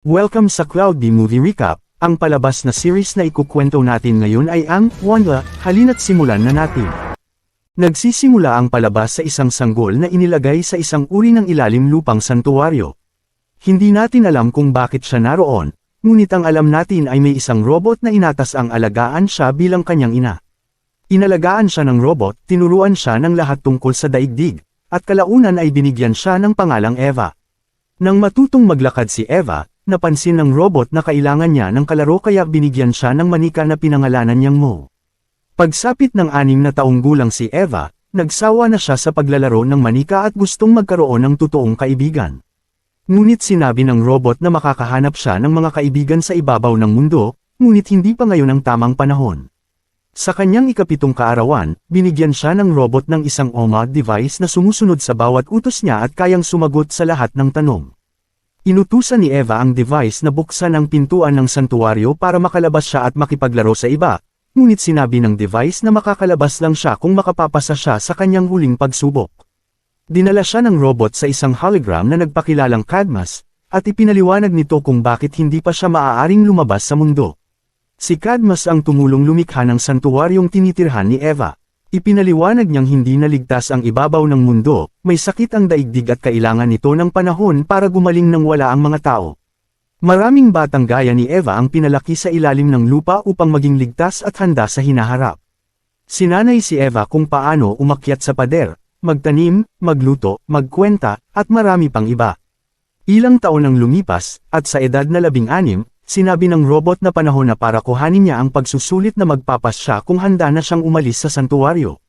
Welcome sa Cloud Movie Recap. Ang palabas na series na ikukwento natin ngayon ay ang Wanda. Halina't simulan na natin. Nagsisimula ang palabas sa isang sanggol na inilagay sa isang uri ng ilalim lupang santuwaryo. Hindi natin alam kung bakit siya naroon, ngunit ang alam natin ay may isang robot na inatas ang alagaan siya bilang kanyang ina. Inalagaan siya ng robot, tinuruan siya ng lahat tungkol sa daigdig, at kalaunan ay binigyan siya ng pangalang Eva. Nang matutong maglakad si Eva, napansin ng robot na kailangan niya ng kalaro kaya binigyan siya ng manika na pinangalanan niyang Mo. Pagsapit ng 6 na taong gulang si Eva, nagsawa na siya sa paglalaro ng manika at gustong magkaroon ng totoong kaibigan. Ngunit sinabi ng robot na makakahanap siya ng mga kaibigan sa ibabaw ng mundo, ngunit hindi pa ngayon ang tamang panahon. Sa kanyang ika-7 kaarawan, binigyan siya ng robot ng isang OMA device na sumusunod sa bawat utos niya at kayang sumagot sa lahat ng tanong. Inutusan ni Eva ang device na buksan ang pintuan ng santuwaryo para makalabas siya at makipaglaro sa iba, ngunit sinabi ng device na makakalabas lang siya kung makapapasa siya sa kanyang huling pagsubok. Dinala siya ng robot sa isang hologram na nagpakilalang Cadmus, at ipinaliwanag nito kung bakit hindi pa siya maaaring lumabas sa mundo. Si Cadmus ang tumulong lumikha ng santuwaryong tinitirhan ni Eva. Ipinaliwanag niyang hindi naligtas ang ibabaw ng mundo, may sakit ang daigdig at kailangan nito ng panahon para gumaling nang wala ang mga tao. Maraming batang gaya ni Eva ang pinalaki sa ilalim ng lupa upang maging ligtas at handa sa hinaharap. Sinanay si Eva kung paano umakyat sa pader, magtanim, magluto, magkwenta, at marami pang iba. Ilang taon ang lumipas, at sa edad na 16, sinabi ng robot na panahon na para kuhanin niya ang pagsusulit na magpapas siya kung handa na siyang umalis sa santuwaryo.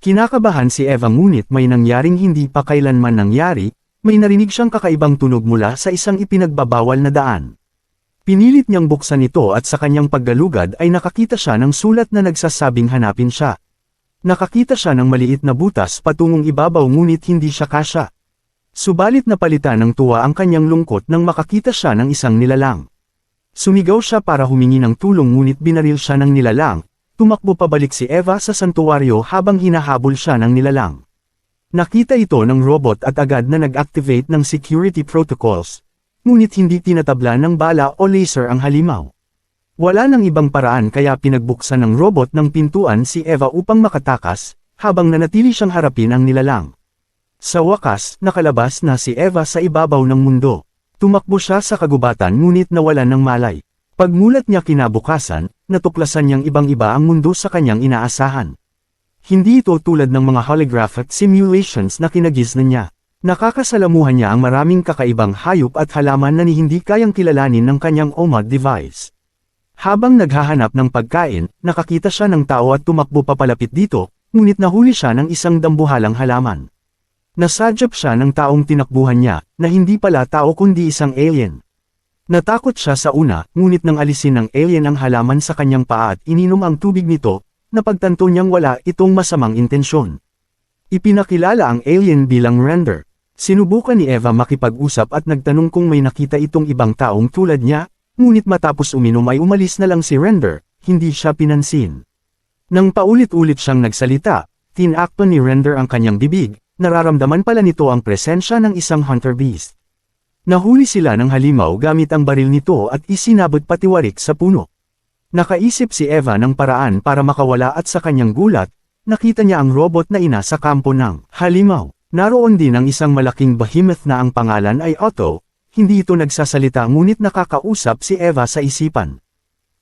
Kinakabahan si Eva ngunit may nangyaring hindi pa kailanman nangyari, may narinig siyang kakaibang tunog mula sa isang ipinagbabawal na daan. Pinilit niyang buksan ito at sa kanyang paggalugad ay nakakita siya ng sulat na nagsasabing hanapin siya. Nakakita siya ng maliit na butas patungong ibabaw ngunit hindi siya kasya. Subalit napalitan ng tuwa ang kanyang lungkot nang makakita siya ng isang nilalang. Sumigaw siya para humingi ng tulong ngunit binaril siya ng nilalang, tumakbo pabalik si Eva sa santuwaryo habang hinahabol siya ng nilalang. Nakita ito ng robot at agad na nag-activate ng security protocols, ngunit hindi tinatabla ng bala o laser ang halimaw. Wala nang ibang paraan kaya pinagbuksan ng robot ng pintuan si Eva upang makatakas, habang nanatili siyang harapin ang nilalang. Sa wakas, nakalabas na si Eva sa ibabaw ng mundo. Tumakbo siya sa kagubatan ngunit nawalan ng malay. Pagmulat niya kinabukasan, natuklasan niyang ibang-iba ang mundo sa kanyang inaasahan. Hindi ito tulad ng mga holographic simulations na kinagisnan niya. Nakakasalamuhan niya ang maraming kakaibang hayop at halaman na hindi kayang kilalanin ng kanyang OMA device. Habang naghahanap ng pagkain, nakakita siya ng tao at tumakbo papalapit dito, ngunit nahuli siya ng isang dambuhalang halaman. Nasadyap siya ng taong tinakbuhan niya, na hindi pala tao kundi isang alien. Natakot siya sa una, ngunit nang alisin ng alien ang halaman sa kanyang paa at ininom ang tubig nito, napagtanto niyang wala itong masamang intensyon. Ipinakilala ang alien bilang Render. Sinubukan ni Eva makipag-usap at nagtanong kung may nakita itong ibang taong tulad niya, ngunit matapos uminom ay umalis na lang si Render, hindi siya pinansin. Nang paulit-ulit siyang nagsalita, tinakpan ni Render ang kanyang bibig. Nararamdaman pala nito ang presensya ng isang hunter beast. Nahuli sila ng halimaw gamit ang baril nito at isinabot patiwarik sa puno. Nakaisip si Eva ng paraan para makawala at sa kanyang gulat, nakita niya ang robot na ina sa kampo ng halimaw. Naroon din ang isang malaking behemoth na ang pangalan ay Otto, hindi ito nagsasalita ngunit nakakausap si Eva sa isipan.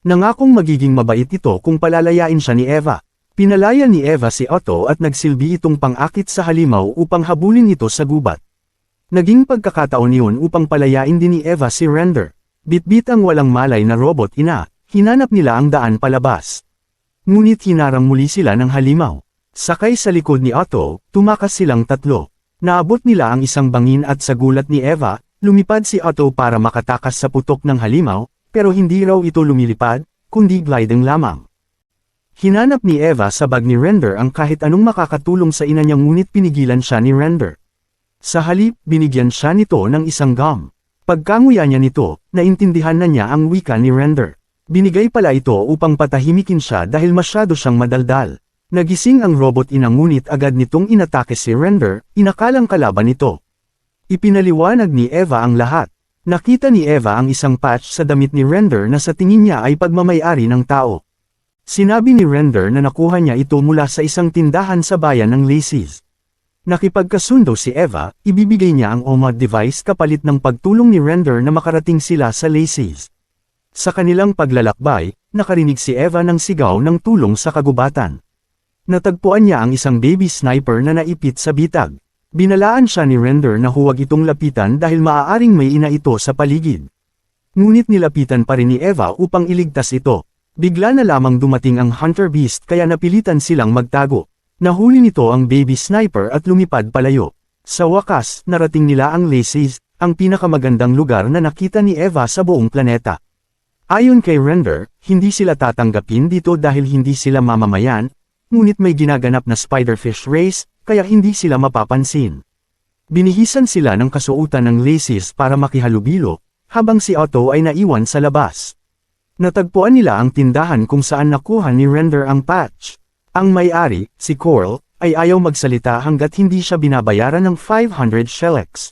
Nangakong magiging mabait ito kung palalayain siya ni Eva. Pinalaya ni Eva si Otto at nagsilbi itong pang-akit sa halimaw upang habulin ito sa gubat. Naging pagkakataon iyon upang palayain din ni Eva si Render. Bitbit ang walang malay na robot ina, hinanap nila ang daan palabas. Ngunit hinarang muli sila ng halimaw. Sakay sa likod ni Otto, tumakas silang tatlo. Naabot nila ang isang bangin at sa gulat ni Eva, lumipad si Otto para makatakas sa putok ng halimaw, pero hindi raw ito lumilipad, kundi gliding lamang. Hinanap ni Eva sa bag ni Render ang kahit anong makakatulong sa ina niya ngunit pinigilan siya ni Render. Sa halip, binigyan siya nito ng isang gum. Pagkanguya niya nito, naintindihan na niya ang wika ni Render. Binigay pala ito upang patahimikin siya dahil masyado siyang madaldal. Nagising ang robot ina ngunit agad nitong inatake si Render, inakalang kalaban nito. Ipinaliwanag ni Eva ang lahat. Nakita ni Eva ang isang patch sa damit ni Render na sa tingin niya ay pagmamay-ari ng tao. Sinabi ni Render na nakuha niya ito mula sa isang tindahan sa bayan ng Lacey's. Nakipagkasundo si Eva, ibibigay niya ang OMA device kapalit ng pagtulong ni Render na makarating sila sa Lacey's. Sa kanilang paglalakbay, nakarinig si Eva ng sigaw ng tulong sa kagubatan. Natagpuan niya ang isang baby sniper na naipit sa bitag. Binalaan siya ni Render na huwag itong lapitan dahil maaaring may ina ito sa paligid. Ngunit nilapitan pa rin ni Eva upang iligtas ito. Bigla na lamang dumating ang Hunter Beast kaya napilitan silang magtago. Nahuli nito ang baby sniper at lumipad palayo. Sa wakas, narating nila ang Lacey's, ang pinakamagandang lugar na nakita ni Eva sa buong planeta. Ayon kay Render, hindi sila tatanggapin dito dahil hindi sila mamamayan, ngunit may ginaganap na spiderfish race, kaya hindi sila mapapansin. Binihisan sila ng kasuotan ng Lacey's para makihalubilo, habang si Otto ay naiwan sa labas. Natagpuan nila ang tindahan kung saan nakuha ni Render ang patch. Ang may-ari, si Coral, ay ayaw magsalita hanggat hindi siya binabayaran ng 500 shelleks.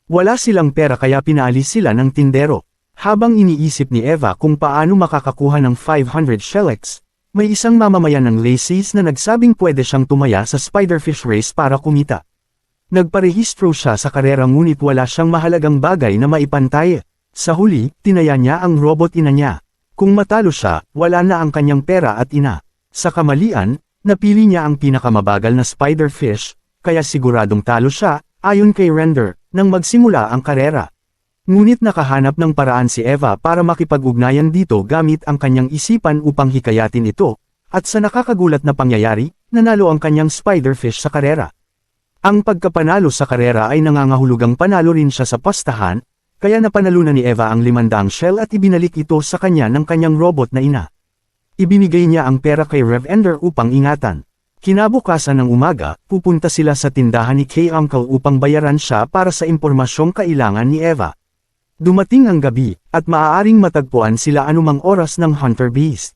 Wala silang pera kaya pinaalis sila ng tindero. Habang iniisip ni Eva kung paano makakakuha ng 500 shelleks, may isang mamamayan ng Lacey's na nagsabing pwede siyang tumaya sa spiderfish race para kumita. Nagparehistro siya sa karera ngunit wala siyang mahalagang bagay na maipantay. Sa huli, tinaya niya ang robot ina niya. Kung matalo siya, wala na ang kanyang pera at ina. Sa kamalian, napili niya ang pinakamabagal na spiderfish, kaya siguradong talo siya, ayon kay Render, nang magsimula ang karera. Ngunit nakahanap ng paraan si Eva para makipag-ugnayan dito gamit ang kanyang isipan upang hikayatin ito, at sa nakakagulat na pangyayari, nanalo ang kanyang spiderfish sa karera. Ang pagkapanalo sa karera ay nangangahulugang panalo rin siya sa pastahan, kaya napanalunan ni Eva ang 500 shell at ibinalik ito sa kanya ng kanyang robot na ina. Ibinigay niya ang pera kay Rev Ender upang ingatan. Kinabukasan ng umaga, pupunta sila sa tindahan ni Kay Uncle upang bayaran siya para sa impormasyong kailangan ni Eva. Dumating ang gabi, at maaaring matagpuan sila anumang oras ng Hunter Beast.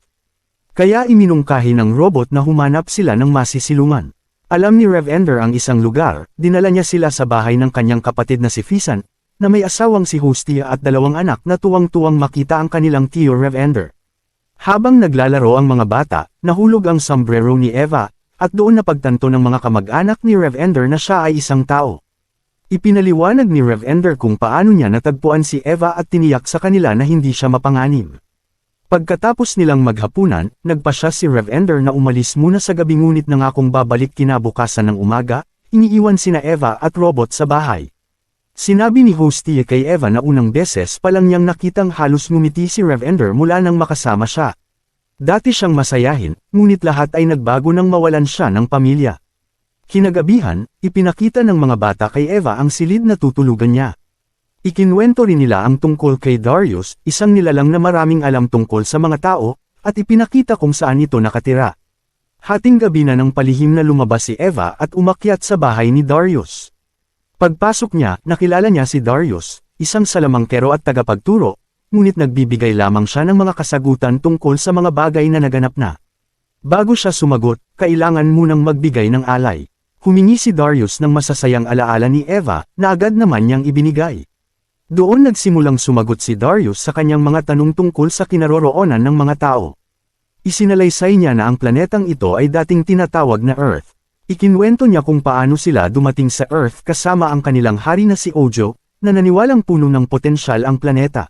Kaya iminungkahi ng robot na humanap sila ng masisilungan. Alam ni Rev Ender ang isang lugar, dinala niya sila sa bahay ng kanyang kapatid na si Fisan, na may asawang si Hostia at 2 anak na tuwang-tuwang makita ang kanilang tiyo Rev Ender. Habang naglalaro ang mga bata, nahulog ang sombrero ni Eva, at doon napagtanto ng mga kamag-anak ni Rev Ender na siya ay isang tao. Ipinaliwanag ni Rev Ender kung paano niya natagpuan si Eva at tiniyak sa kanila na hindi siya mapanganib. Pagkatapos nilang maghapunan, nagpasya si Rev Ender na umalis muna sa gabi ngunit nangakong babalik kinabukasan ng umaga, iniiwan sina Eva at robot sa bahay. Sinabi ni Hostia kay Eva na unang beses pa lang niyang nakitang halos ngumiti si Rev Ender mula nang makasama siya. Dati siyang masayahin, ngunit lahat ay nagbago nang mawalan siya ng pamilya. Kinagabihan, ipinakita ng mga bata kay Eva ang silid na tutulugan niya. Ikinwento rin nila ang tungkol kay Darius, isang nilalang na maraming alam tungkol sa mga tao, at ipinakita kung saan ito nakatira. Hating gabi na ng palihim na lumabas si Eva at umakyat sa bahay ni Darius. Pagpasok niya, nakilala niya si Darius, isang salamangkero at tagapagturo, ngunit nagbibigay lamang siya ng mga kasagutan tungkol sa mga bagay na naganap na. Bago siya sumagot, kailangan munang magbigay ng alay. Humingi si Darius ng masasayang alaala ni Eva, na agad naman niyang ibinigay. Doon nagsimulang sumagot si Darius sa kanyang mga tanong tungkol sa kinaroroonan ng mga tao. Isinalaysay niya na ang planetang ito ay dating tinatawag na Earth. Ikinwento niya kung paano sila dumating sa Earth kasama ang kanilang hari na si Ojo, na naniwalang puno ng potensyal ang planeta.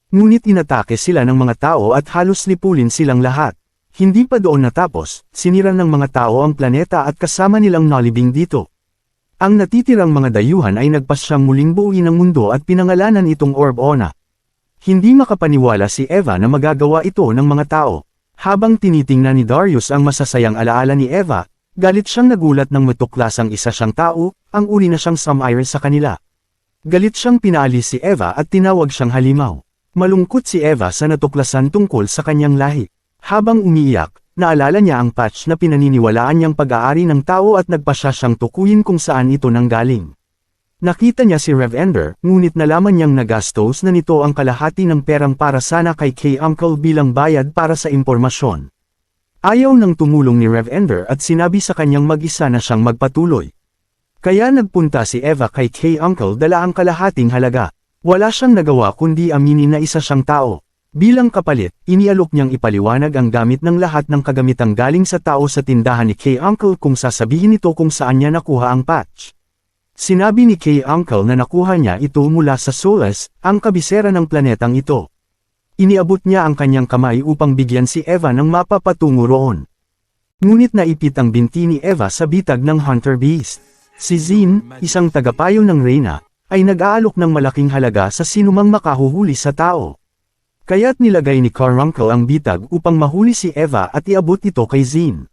Ngunit inatake sila ng mga tao at halos lipulin silang lahat. Hindi pa doon natapos, sinira ng mga tao ang planeta at kasama nilang nalibing dito. Ang natitirang mga dayuhan ay nagpasyang muling buuin ang mundo at pinangalanan itong Orb Ona. Hindi makapaniwala si Eva na magagawa ito ng mga tao. Habang tinitingnan ni Darius ang masasayang alaala ni Eva, galit siyang nagulat nang matuklasang isa siyang tao, ang uri na siyang Samire sa kanila. Galit siyang pinaalis si Eva at tinawag siyang halimaw. Malungkot si Eva sa natuklasan tungkol sa kanyang lahi. Habang umiiyak, naalala niya ang patch na pinaniniwalaan niyang pag-aari ng tao at nagpasya siyang tukuyin kung saan ito nanggaling. Nakita niya si Rev Ender, ngunit nalaman niyang nagastos na nito ang kalahati ng perang para sana kay Kay Uncle bilang bayad para sa impormasyon. Ayaw nang tumulong ni Rev Ender at sinabi sa kanyang mag-isa na siyang magpatuloy. Kaya nagpunta si Eva kay Kay Uncle dala ang kalahating halaga. Wala siyang nagawa kundi aminin na isa siyang tao. Bilang kapalit, inialok niyang ipaliwanag ang gamit ng lahat ng kagamitang galing sa tao sa tindahan ni K-Uncle kung sasabihin nito kung saan niya nakuha ang patch. Sinabi ni K-Uncle na nakuha niya ito mula sa Solus, ang kabisera ng planetang ito. Iniabot niya ang kanyang kamay upang bigyan si Eva ng mapa patungo roon. Ngunit naipit ang binti ni Eva sa bitag ng Hunter Beast. Si Zin, isang tagapayo ng Reyna, ay nag-aalok ng malaking halaga sa sinumang makahuhuli sa tao. Kaya't nilagay ni Caruncle ang bitag upang mahuli si Eva at iabot ito kay Zin.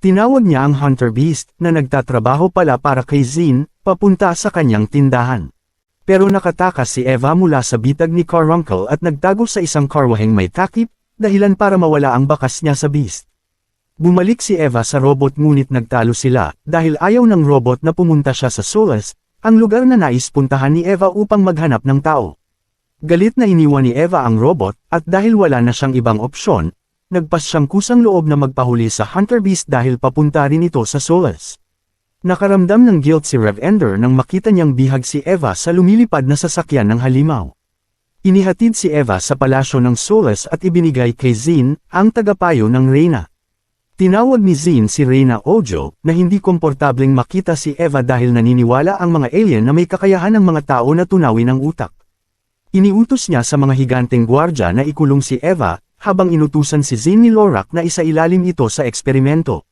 Tinawag niya ang Hunter Beast na nagtatrabaho pala para kay Zin, papunta sa kanyang tindahan. Pero nakatakas si Eva mula sa bitag ni Caruncle at nagtago sa isang karwaheng may takip, dahilan para mawala ang bakas niya sa Beast. Bumalik si Eva sa robot ngunit nagtalo sila, dahil ayaw ng robot na pumunta siya sa Solus, ang lugar na nais puntahan ni Eva upang maghanap ng tao. Galit na iniwan ni Eva ang robot, at dahil wala na siyang ibang opsyon, nagpas siyang kusang loob na magpahuli sa Hunter Beast dahil papunta rin ito sa Solus. Nakaramdam ng guilt si Rev Ender nang makita niyang bihag si Eva sa lumilipad na sasakyan ng halimaw. Inihatid si Eva sa palasyo ng Solus at ibinigay kay Zin, ang tagapayo ng Reyna. Tinawag ni Zin si Reyna Ojo, na hindi komportableng makita si Eva dahil naniniwala ang mga alien na may kakayahan ng mga tao na tunawin ang utak. Iniutos niya sa mga higanteng gwardya na ikulong si Eva, habang inutusan si Zin ni Lorak na isailalim ito sa eksperimento.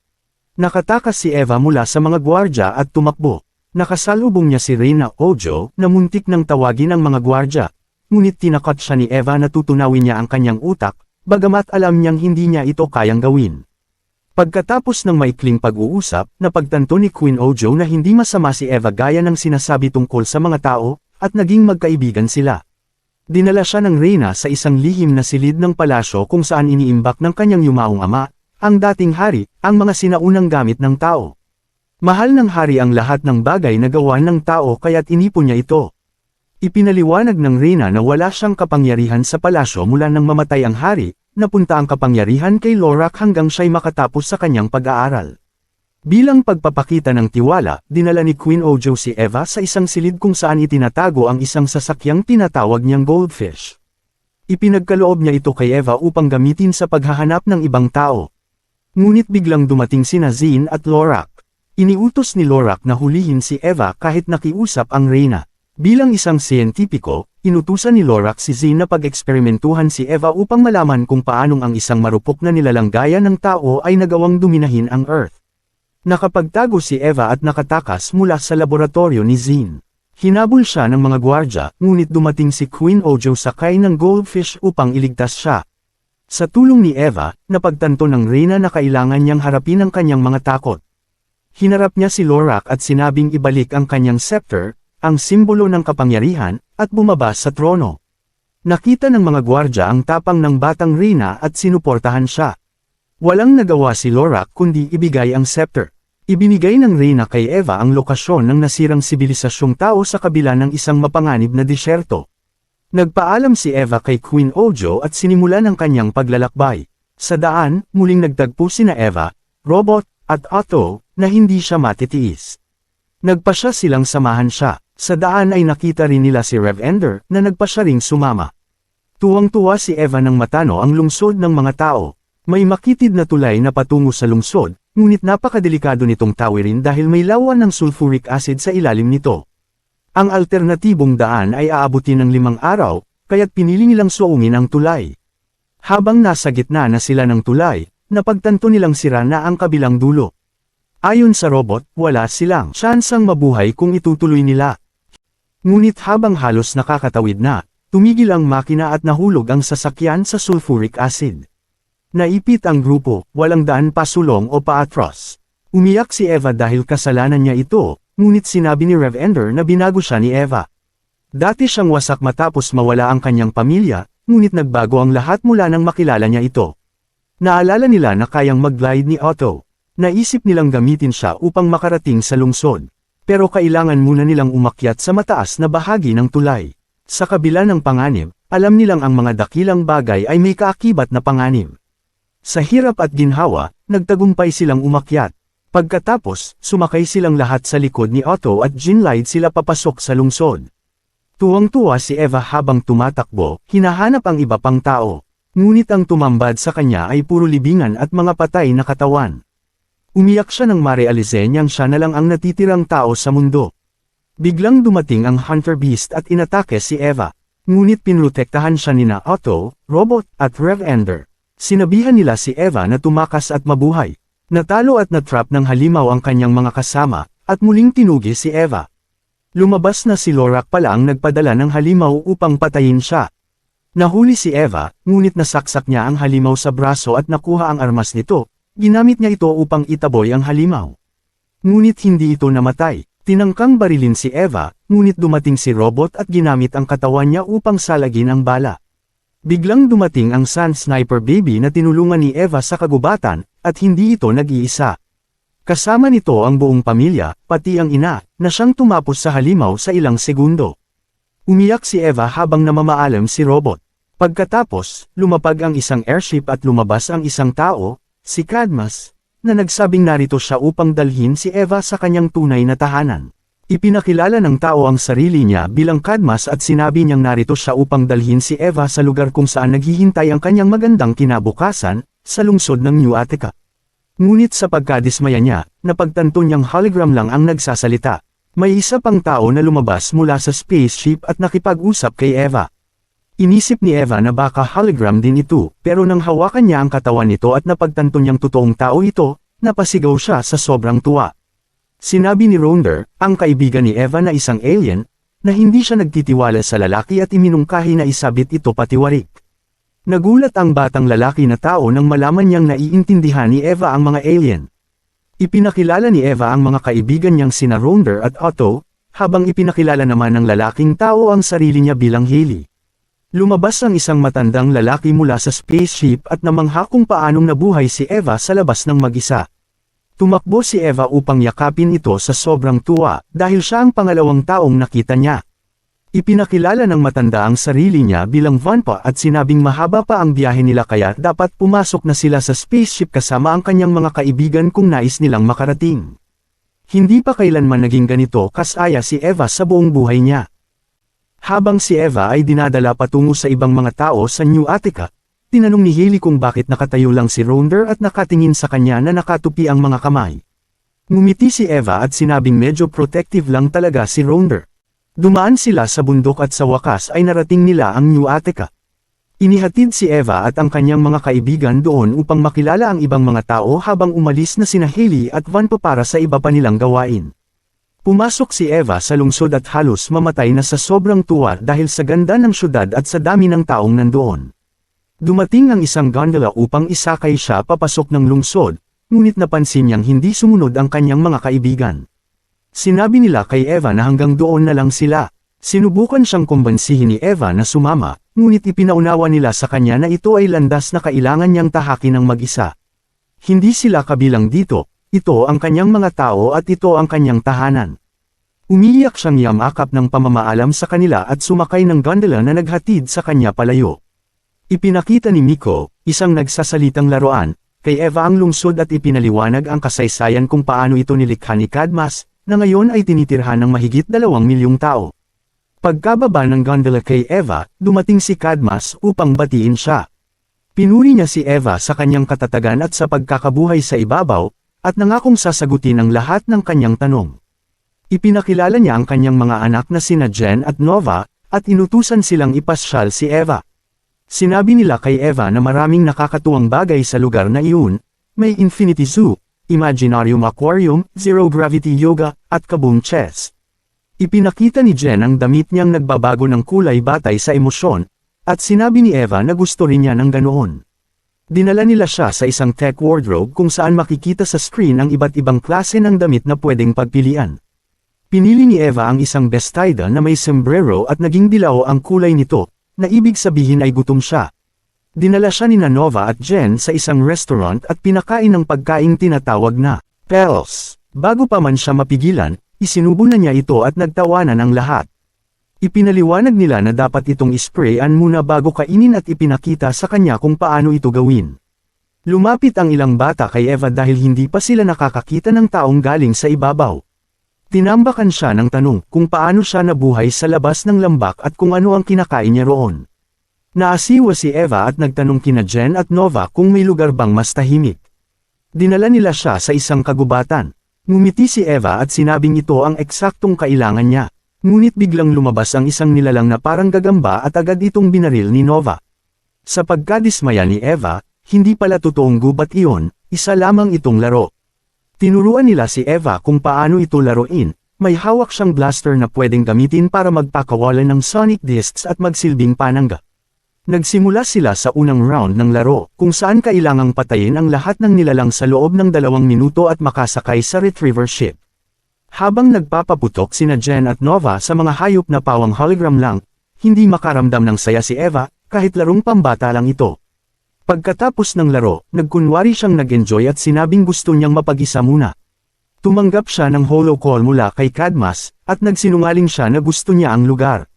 Nakatakas si Eva mula sa mga gwardya at tumakbo. Nakasalubong niya si Reyna Ojo, na muntik nang tawagin ang mga gwardya. Ngunit tinakot siya ni Eva na tutunawin niya ang kanyang utak, bagamat alam niyang hindi niya ito kayang gawin. Pagkatapos ng maikling pag-uusap, napagtanto ni Queen Ojo na hindi masama si Eva gaya ng sinasabi tungkol sa mga tao, at naging magkaibigan sila. Dinala siya ng Reyna sa isang lihim na silid ng palasyo kung saan iniimbak ng kanyang yumaong ama, ang dating hari, ang mga sinaunang gamit ng tao. Mahal ng hari ang lahat ng bagay na gawa ng tao kaya't inipon niya ito. Ipinaliwanag ng Reyna na wala siyang kapangyarihan sa palasyo mula nang mamatay ang hari, napunta ang kapangyarihan kay Lorak hanggang siya'y makatapos sa kanyang pag-aaral. Bilang pagpapakita ng tiwala, dinala ni Queen Ojo si Eva sa isang silid kung saan itinatago ang isang sasakyang tinatawag niyang goldfish. Ipinagkaloob niya ito kay Eva upang gamitin sa paghahanap ng ibang tao. Ngunit biglang dumating sina Zin at Lorak. Iniutos ni Lorak na hulihin si Eva kahit nakiusap ang Reyna. Bilang isang siyentipiko, inutusan ni Lorak si Zin na pag-eksperimentuhan si Eva upang malaman kung paanong ang isang marupok na nilalang gaya ng tao ay nagawang dominahin ang Earth. Nakapagtago si Eva at nakatakas mula sa laboratorio ni Zin. Hinabol siya ng mga gwardya, ngunit dumating si Queen Ojo sakay ng goldfish upang iligtas siya. Sa tulong ni Eva, napagtanto ng Reyna na kailangan niyang harapin ang kanyang mga takot. Hinarap niya si Lorak at sinabing ibalik ang kanyang scepter, ang simbolo ng kapangyarihan, at bumaba sa trono. Nakita ng mga gwardya ang tapang ng batang Reyna at sinuportahan siya. Walang nagawa si Lorak kundi ibigay ang scepter. Ibinigay ng Reyna kay Eva ang lokasyon ng nasirang sibilisasyong tao sa kabila ng isang mapanganib na disyerto. Nagpaalam si Eva kay Queen Ojo at sinimulan ang kanyang paglalakbay. Sa daan, muling nagtagpo sina Eva, Robot, at Otto, na hindi siya matitiis. Nagpasya silang samahan siya. Sa daan ay nakita rin nila si Rev Ender na nagpasya ring sumama. Tuwang-tuwa si Eva nang matano ang lungsod ng mga tao. May makitid na tulay na patungo sa lungsod, ngunit napakadelikado nitong tawirin dahil may lawan ng sulfuric acid sa ilalim nito. Ang alternatibong daan ay aabutin ng 5 araw, kaya't pinili nilang suungin ang tulay. Habang nasa gitna na sila ng tulay, napagtanto nilang sira na ang kabilang dulo. Ayon sa robot, wala silang tsansang mabuhay kung itutuloy nila. Ngunit habang halos nakakatawid na, tumigil ang makina at nahulog ang sasakyan sa sulfuric acid. Naipit ang grupo, walang daan pa sulong o paatros. Umiyak si Eva dahil kasalanan niya ito, ngunit sinabi ni Rev Ender na binago siya ni Eva. Dati siyang wasak matapos mawala ang kanyang pamilya, ngunit nagbago ang lahat mula nang makilala niya ito. Naalala nila na kayang mag-glide ni Otto. Naisip nilang gamitin siya upang makarating sa lungsod. Pero kailangan muna nilang umakyat sa mataas na bahagi ng tulay. Sa kabila ng panganib, alam nilang ang mga dakilang bagay ay may kaakibat na panganib. Sa hirap at ginhawa, nagtagumpay silang umakyat. Pagkatapos, sumakay silang lahat sa likod ni Otto at ginlide sila papasok sa lungsod. Tuwang-tuwa si Eva habang tumatakbo, hinahanap ang iba pang tao. Ngunit ang tumambad sa kanya ay puro libingan at mga patay na katawan. Umiyak siya nang marealize niyang siya na lang ang natitirang tao sa mundo. Biglang dumating ang Hunter Beast at inatake si Eva. Ngunit pinrotektahan siya nina Otto, Robot, at Rev Ender. Sinabihan nila si Eva na tumakas at mabuhay. Natalo at natrap ng halimaw ang kanyang mga kasama, at muling tinugi si Eva. Lumabas na si Lorak pala ang nagpadala ng halimaw upang patayin siya. Nahuli si Eva, ngunit nasaksak niya ang halimaw sa braso at nakuha ang armas nito. Ginamit niya ito upang itaboy ang halimaw. Ngunit hindi ito namatay. Tinangkang barilin si Eva, ngunit dumating si Robot at ginamit ang katawan niya upang salagin ang bala. Biglang dumating ang Sun Sniper Baby na tinulungan ni Eva sa kagubatan, at hindi ito nag-iisa. Kasama nito ang buong pamilya, pati ang ina, na siyang tumapos sa halimaw sa ilang segundo. Umiyak si Eva habang namamaalam si Robot. Pagkatapos, lumapag ang isang airship at lumabas ang isang tao, si Cadmus, na nagsabing narito siya upang dalhin si Eva sa kanyang tunay na tahanan. Ipinakilala ng tao ang sarili niya bilang Cadmus at sinabi niyang narito siya upang dalhin si Eva sa lugar kung saan naghihintay ang kanyang magandang kinabukasan, sa lungsod ng New Attica. Ngunit sa pagkadismaya niya, napagtanto niyang hologram lang ang nagsasalita. May isa pang tao na lumabas mula sa spaceship at nakipag-usap kay Eva. Inisip ni Eva na baka hologram din ito, pero nang hawakan niya ang katawan nito at napagtanto niyang totoong tao ito, napasigaw siya sa sobrang tuwa. Sinabi ni Ronder, ang kaibigan ni Eva na isang alien, na hindi siya nagtitiwala sa lalaki at iminungkahi na isabit ito patiwarik. Nagulat ang batang lalaki na tao nang malaman niyang naiintindihan ni Eva ang mga alien. Ipinakilala ni Eva ang mga kaibigan niyang sina Ronder at Otto, habang ipinakilala naman ng lalaking tao ang sarili niya bilang Hailey. Lumabas ang isang matandang lalaki mula sa spaceship at namangha kung paanong nabuhay si Eva sa labas ng mag-isa. Tumakbo si Eva upang yakapin ito sa sobrang tuwa dahil siya ang pangalawang taong nakita niya. Ipinakilala ng matanda ang sarili niya bilang Vanpa at sinabing mahaba pa ang biyahe nila kaya dapat pumasok na sila sa spaceship kasama ang kanyang mga kaibigan kung nais nilang makarating. Hindi pa kailanman naging ganito kasaya si Eva sa buong buhay niya. Habang si Eva ay dinadala patungo sa ibang mga tao sa New Attica, tinanong ni Hailey kung bakit nakatayo lang si Ronder at nakatingin sa kanya na nakatupi ang mga kamay. Ngumiti si Eva at sinabing medyo protective lang talaga si Ronder. Dumaan sila sa bundok at sa wakas ay narating nila ang New Attica. Inihatid si Eva at ang kanyang mga kaibigan doon upang makilala ang ibang mga tao habang umalis na sina Hailey at Vanpa para sa iba pa nilang gawain. Pumasok si Eva sa lungsod at halos mamatay na sa sobrang tuwa dahil sa ganda ng syudad at sa dami ng taong nandoon. Dumating ang isang gondola upang isakay siya papasok ng lungsod, ngunit napansin niyang hindi sumunod ang kanyang mga kaibigan. Sinabi nila kay Eva na hanggang doon na lang sila. Sinubukan siyang kumbansihin ni Eva na sumama, ngunit ipinaunawa nila sa kanya na ito ay landas na kailangan niyang tahakin ng mag-isa. Hindi sila kabilang dito, ito ang kanyang mga tao at ito ang kanyang tahanan. Umiiyak siyang yamakap ng pamamaalam sa kanila at sumakay ng gondola na naghatid sa kanya palayo. Ipinakita ni Miko, isang nagsasalitang laruan, kay Eva ang lungsod at ipinaliwanag ang kasaysayan kung paano ito nilikha ni Cadmus, na ngayon ay tinitirhan ng mahigit 2 milyong tao. Pagkababa ng gondola kay Eva, dumating si Cadmus upang batiin siya. Pinuri niya si Eva sa kanyang katatagan at sa pagkakabuhay sa ibabaw, at nangakong sasagutin ang lahat ng kanyang tanong. Ipinakilala niya ang kanyang mga anak na sina Jen at Nova, at inutusan silang ipasyal si Eva. Sinabi nila kay Eva na maraming nakakatuwang bagay sa lugar na iyon, may Infinity Zoo, Imaginarium Aquarium, Zero Gravity Yoga, at Kaboom Chess. Ipinakita ni Jen ang damit niyang nagbabago ng kulay batay sa emosyon, at sinabi ni Eva na gusto rin niya ng ganoon. Dinala nila siya sa isang tech wardrobe kung saan makikita sa screen ang iba't ibang klase ng damit na pwedeng pagpilian. Pinili ni Eva ang isang bestida na may sombrero at naging dilaw ang kulay nito, na ibig sabihin ay gutom siya. Dinala siya ni Nova at Jen sa isang restaurant at pinakain ng pagkaing tinatawag na Pels. Bago pa man siya mapigilan, isinubo na niya ito at nagtawanan ang lahat. Ipinaliwanag nila na dapat itong isprayan muna bago kainin at ipinakita sa kanya kung paano ito gawin. Lumapit ang ilang bata kay Eva dahil hindi pa sila nakakakita ng taong galing sa ibabaw. Tinambakan siya ng tanong kung paano siya nabuhay sa labas ng lambak at kung ano ang kinakain niya roon. Naasiwa si Eva at nagtanong kina Jen at Nova kung may lugar bang mas tahimik. Dinala nila siya sa isang kagubatan. Ngumiti si Eva at sinabing ito ang eksaktong kailangan niya. Ngunit biglang lumabas ang isang nilalang na parang gagamba at agad itong binaril ni Nova. Sa pagkadismaya ni Eva, hindi pala totoong gubat iyon, isa lamang itong laro. Tinuruan nila si Eva kung paano ito laruin, may hawak siyang blaster na pwedeng gamitin para magpakawalan ng sonic discs at magsilbing panangga. Nagsimula sila sa unang round ng laro, kung saan kailangang patayin ang lahat ng nilalang sa loob ng 2 minuto at makasakay sa retriever ship. Habang nagpapaputok sina Jen at Nova sa mga hayop na pawang hologram lang, hindi makaramdam ng saya si Eva, kahit larong pambata lang ito. Pagkatapos ng laro, nagkunwari siyang nag-enjoy at sinabing gusto niyang mapag-isa muna. Tumanggap siya ng holocall mula kay Cadmus, at nagsinungaling siya na gusto niya ang lugar.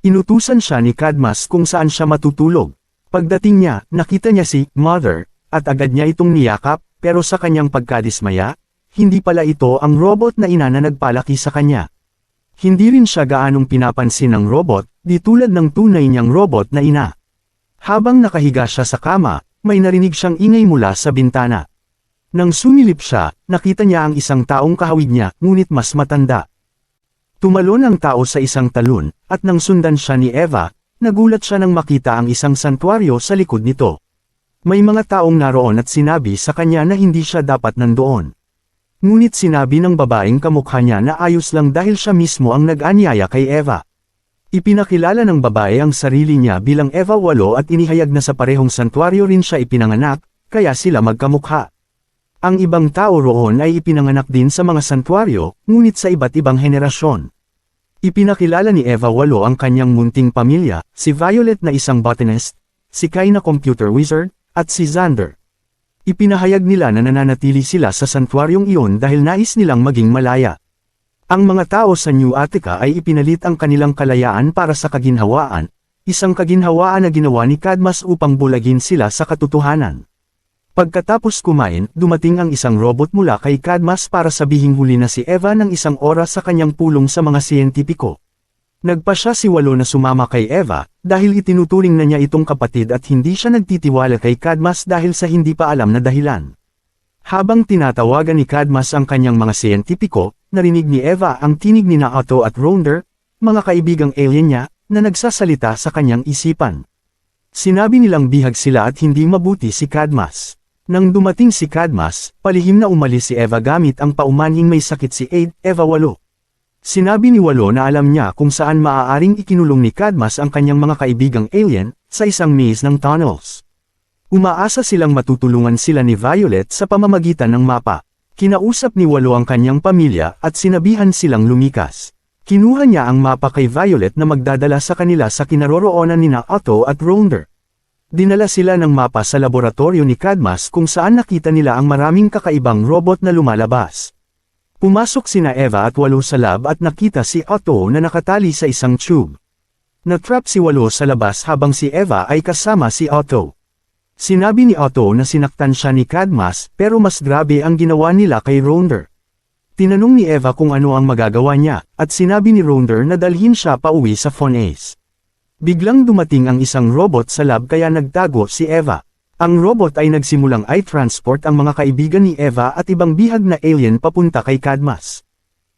Inutusan siya ni Cadmus kung saan siya matutulog. Pagdating niya, nakita niya si Mother, at agad niya itong niyakap, pero sa kanyang pagkadismaya, hindi pala ito ang robot na ina na nagpalaki sa kanya. Hindi rin siya gaanong pinapansin ng robot, di tulad ng tunay niyang robot na ina. Habang nakahiga siya sa kama, may narinig siyang ingay mula sa bintana. Nang sumilip siya, nakita niya ang isang taong kahawig niya, ngunit mas matanda. Tumalon ang tao sa isang talon, at nang sundan siya ni Eva, nagulat siya nang makita ang isang santuaryo sa likod nito. May mga taong naroon at sinabi sa kanya na hindi siya dapat nandoon. Ngunit sinabi ng babaeng kamukha niya na ayos lang dahil siya mismo ang nag-anyaya kay Eva. Ipinakilala ng babae ang sarili niya bilang Eva 8 at inihayag na sa parehong santuaryo rin siya ipinanganak, kaya sila magkamukha. Ang ibang tao roon ay ipinanganak din sa mga santuaryo, ngunit sa iba't ibang henerasyon. Ipinakilala ni Eva 8 ang kanyang munting pamilya, si Violet na isang botanist, si Kai na computer wizard, at si Xander. Ipinahayag nila na nananatili sila sa santuaryong iyon dahil nais nilang maging malaya. Ang mga tao sa New Attica ay ipinalit ang kanilang kalayaan para sa kaginhawaan, isang kaginhawaan na ginawa ni Cadmus upang bulagin sila sa katotohanan. Pagkatapos kumain, dumating ang isang robot mula kay Cadmus para sabihing huli na si Eva ng 1 oras sa kanyang pulong sa mga siyentipiko. Nagpa siya si 8 na sumama kay Eva, dahil itinuturing na niya itong kapatid at hindi siya nagtitiwala kay Cadmus dahil sa hindi pa alam na dahilan. Habang tinatawagan ni Cadmus ang kanyang mga siyentipiko, narinig ni Eva ang tinig ni Otto at Ronder, mga kaibigang alien niya, na nagsasalita sa kanyang isipan. Sinabi nilang bihag sila at hindi mabuti si Cadmus. Nang dumating si Cadmus, palihim na umalis si Eva gamit ang paumanhing may sakit si Eva 8. Sinabi ni 8 na alam niya kung saan maaaring ikinulong ni Cadmus ang kanyang mga kaibigang alien, sa isang maze ng tunnels. Umaasa silang matutulungan sila ni Violet sa pamamagitan ng mapa. Kinausap ni 8 ang kanyang pamilya at sinabihan silang lumikas. Kinuha niya ang mapa kay Violet na magdadala sa kanila sa kinaroroonan ni Otto at Ronder. Dinala sila ng mapa sa laboratorio ni Cadmus kung saan nakita nila ang maraming kakaibang robot na lumalabas. Pumasok sina Eva at 8 sa lab at nakita si Otto na nakatali sa isang tube. Natrap si 8 sa labas habang si Eva ay kasama si Otto. Sinabi ni Otto na sinaktan siya ni Cadmus pero mas grabe ang ginawa nila kay Ronder. Tinanong ni Eva kung ano ang magagawa niya, at sinabi ni Ronder na dalhin siya pauwi sa Fonace. Biglang dumating ang isang robot sa lab kaya nagtago si Eva. Ang robot ay nagsimulang i-transport ang mga kaibigan ni Eva at ibang bihag na alien papunta kay Cadmus.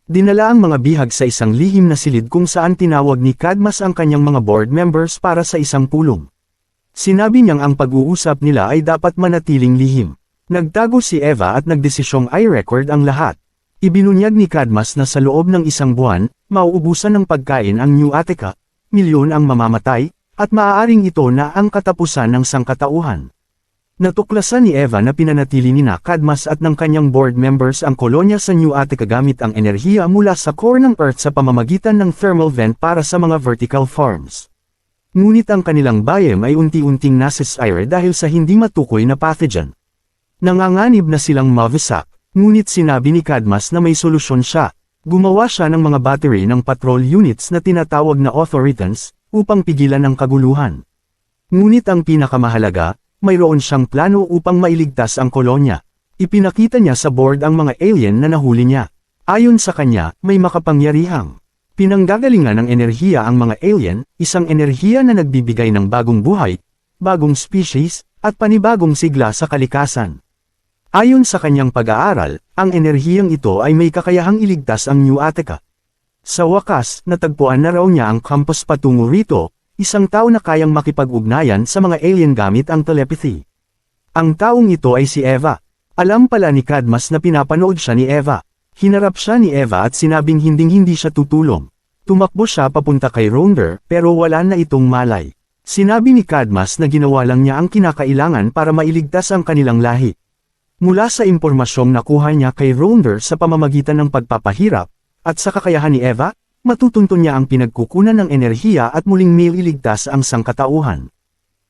Dinala ang mga bihag sa isang lihim na silid kung saan tinawag ni Cadmus ang kanyang mga board members para sa isang pulong. Sinabi niyang ang pag-uusap nila ay dapat manatiling lihim. Nagtago si Eva at nagdesisyong i-record ang lahat. Ibinunyag ni Cadmus na sa loob ng 1 buwan, mauubusan ng pagkain ang New Attica, milyon ang mamamatay, at maaaring ito na ang katapusan ng sangkatauhan. Natuklasan ni Eva na pinanatili ni Cadmus at ng kanyang board members ang kolonya sa New Attica gamit ang enerhiya mula sa core ng Earth sa pamamagitan ng thermal vent para sa mga vertical farms. Ngunit ang kanilang biome ay unti-unting nasisire dahil sa hindi matukoy na pathogen. Nanganganib na silang mavisak, ngunit sinabi ni Cadmus na may solusyon siya. Gumawa siya ng mga battery ng patrol units na tinatawag na autoritons, upang pigilan ang kaguluhan. Ngunit ang pinakamahalaga, mayroon siyang plano upang mailigtas ang kolonya. Ipinakita niya sa board ang mga alien na nahuli niya. Ayon sa kanya, may makapangyarihang pinanggagalingan ng enerhiya ang mga alien, isang enerhiya na nagbibigay ng bagong buhay, bagong species, at panibagong sigla sa kalikasan. Ayon sa kanyang pag-aaral, ang enerhiyang ito ay may kakayahang iligtas ang New Attica. Sa wakas, natagpuan na raw niya ang compass patungo rito, isang tao na kayang makipag-ugnayan sa mga alien gamit ang telepathy. Ang taong ito ay si Eva. Alam pala ni Cadmus na pinapanood siya ni Eva. Hinarap siya ni Eva at sinabing hinding-hindi siya tutulong. Tumakbo siya papunta kay Rhonda pero wala na itong malay. Sinabi ni Cadmus na ginawa lang niya ang kinakailangan para mailigtas ang kanilang lahi. Mula sa impormasyong nakuha niya kay Rhonda sa pamamagitan ng pagpapahirap, at sa kakayahan ni Eva, matutunton niya ang pinagkukunan ng enerhiya at muling mailigtas ang sangkatauhan.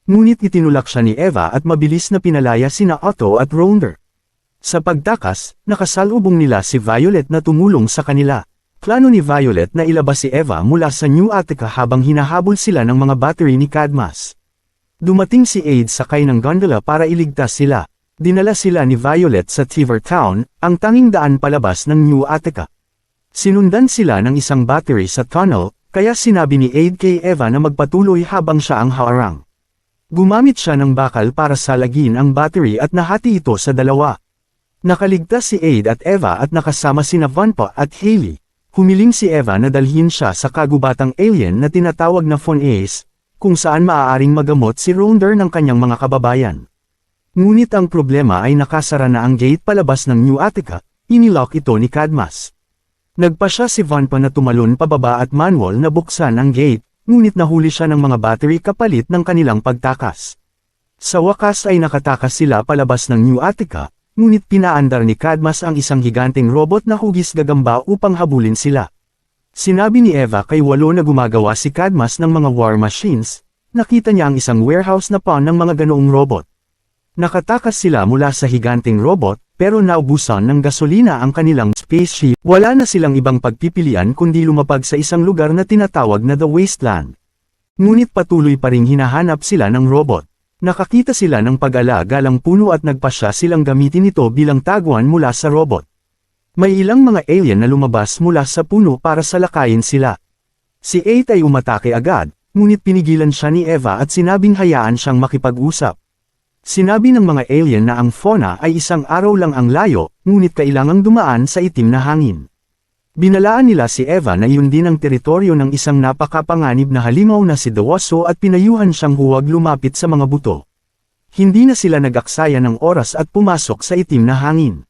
Ngunit itinulak siya ni Eva at mabilis na pinalaya sina Otto at Rhonda. Sa pagtakas, nakasalubong nila si Violet na tumulong sa kanila. Plano ni Violet na ilabas si Eva mula sa New Attica habang hinahabol sila ng mga battery ni Cadmus. Dumating si Aid sakay ng gondola para iligtas sila. Dinala sila ni Violet sa Tiver Town, ang tanging daan palabas ng New Attica. Sinundan sila ng isang battery sa tunnel, kaya sinabi ni Aid kay Eva na magpatuloy habang siya ang haarang. Gumamit siya ng bakal para salagin ang battery at nahati ito sa dalawa. Nakaligtas si Aid at Eva at nakasama sina Vanpa at Hailey. Humiling si Eva na dalhin siya sa kagubatang alien na tinatawag na Phonace, kung saan maaaring magamot si Rhonda ng kanyang mga kababayan. Ngunit ang problema ay nakasara na ang gate palabas ng New Attica, inilock ito ni Cadmus. Nagpa siya si Vanpa na tumalon pababa at manual na buksan ang gate, ngunit nahuli siya ng mga battery kapalit ng kanilang pagtakas. Sa wakas ay nakatakas sila palabas ng New Attica, ngunit pinaandar ni Cadmus ang isang higanteng robot na hugis gagamba upang habulin sila. Sinabi ni Eva kay Walo na gumagawa si Cadmus ng mga war machines, nakita niya ang isang warehouse na pawn ng mga ganoong robot. Nakatakas sila mula sa higanteng robot, pero naubusan ng gasolina ang kanilang spaceship. Wala na silang ibang pagpipilian kundi lumapag sa isang lugar na tinatawag na The Wasteland. Ngunit patuloy pa ring hinahanap sila ng robot. Nakakita sila ng pag-alaagalang puno at nagpasya silang gamitin ito bilang taguan mula sa robot. May ilang mga alien na lumabas mula sa puno para salakayin sila. Si Aid ay umatake agad, ngunit pinigilan siya ni Eva at sinabing hayaan siyang makipag-usap. Sinabi ng mga alien na ang fauna ay isang araw lang ang layo, ngunit kailangang dumaan sa itim na hangin. Binalaan nila si Eva na yun din ang teritoryo ng isang napakapanganib na halimaw na si Dawaso at pinayuhan siyang huwag lumapit sa mga buto. Hindi na sila nag-aksaya ng oras at pumasok sa itim na hangin.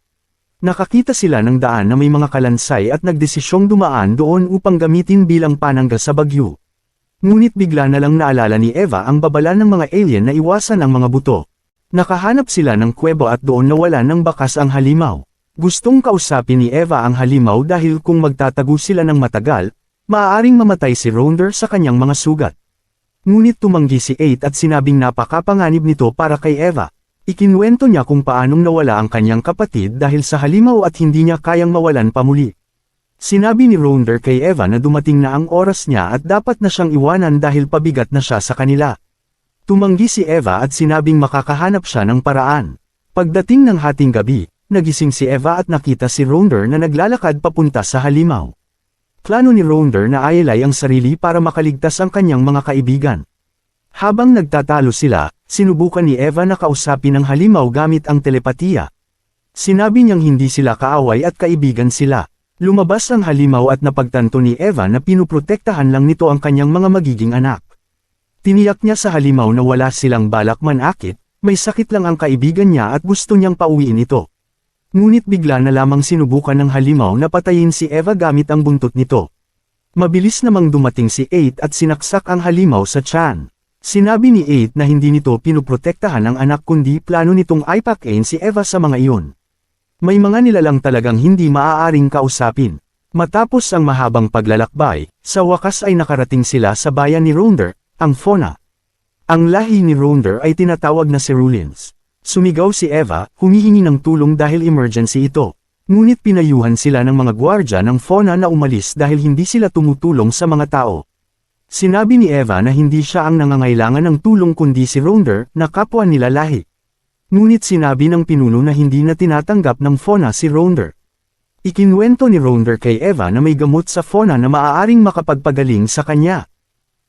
Nakakita sila ng daan na may mga kalansay at nagdesisyong dumaan doon upang gamitin bilang panangga sa bagyo. Ngunit bigla na lang naalala ni Eva ang babala ng mga alien na iwasan ang mga buto. Nakahanap sila ng kuwebo at doon nawala ng bakas ang halimaw. Gustong kausapin ni Eva ang halimaw dahil kung magtatago sila ng matagal, maaaring mamatay si Rhonda sa kanyang mga sugat. Ngunit tumanggi si Aid at sinabing napakapanganib nito para kay Eva. Ikinuwento niya kung paanong nawala ang kanyang kapatid dahil sa halimaw at hindi niya kayang mawalan pa muli. Sinabi ni Rhonda kay Eva na dumating na ang oras niya at dapat na siyang iwanan dahil pabigat na siya sa kanila. Tumanggi si Eva at sinabing makakahanap siya ng paraan. Pagdating ng hating gabi, nagising si Eva at nakita si Rhonda na naglalakad papunta sa halimaw. Plano ni Rhonda na ayalay ang sarili para makaligtas ang kanyang mga kaibigan. Habang nagtatalo sila, sinubukan ni Eva na kausapin ang halimaw gamit ang telepatiya. Sinabi niyang hindi sila kaaway at kaibigan sila. Lumabas ang halimaw at napagtanto ni Eva na pinuprotektahan lang nito ang kanyang mga magiging anak. Tiniyak niya sa halimaw na wala silang balak manakit, may sakit lang ang kaibigan niya at gusto niyang pauwiin ito. Ngunit bigla na lamang sinubukan ng halimaw na patayin si Eva gamit ang buntot nito. Mabilis namang dumating si Aid at sinaksak ang halimaw sa tiyan. Sinabi ni Aid na hindi nito pinuprotektahan ang anak kundi plano nitong ipakain si Eva sa mga iyon. May mga nilalang talagang hindi maaaring kausapin. Matapos ang mahabang paglalakbay, sa wakas ay nakarating sila sa bayan ni Rhonda, ang fauna. Ang lahi ni Rhonda ay tinatawag na Cerulins. Sumigaw si Eva, humihingi ng tulong dahil emergency ito. Ngunit pinayuhan sila ng mga gwardya ng fauna na umalis dahil hindi sila tumutulong sa mga tao. Sinabi ni Eva na hindi siya ang nangangailangan ng tulong kundi si Rhonda na kapwa nila lahi. Ngunit sinabi ng pinuno na hindi na tinatanggap ng fauna si Rhonda. Ikinuwento ni Ronder kay Eva na may gamot sa fauna na maaaring makapagpagaling sa kanya.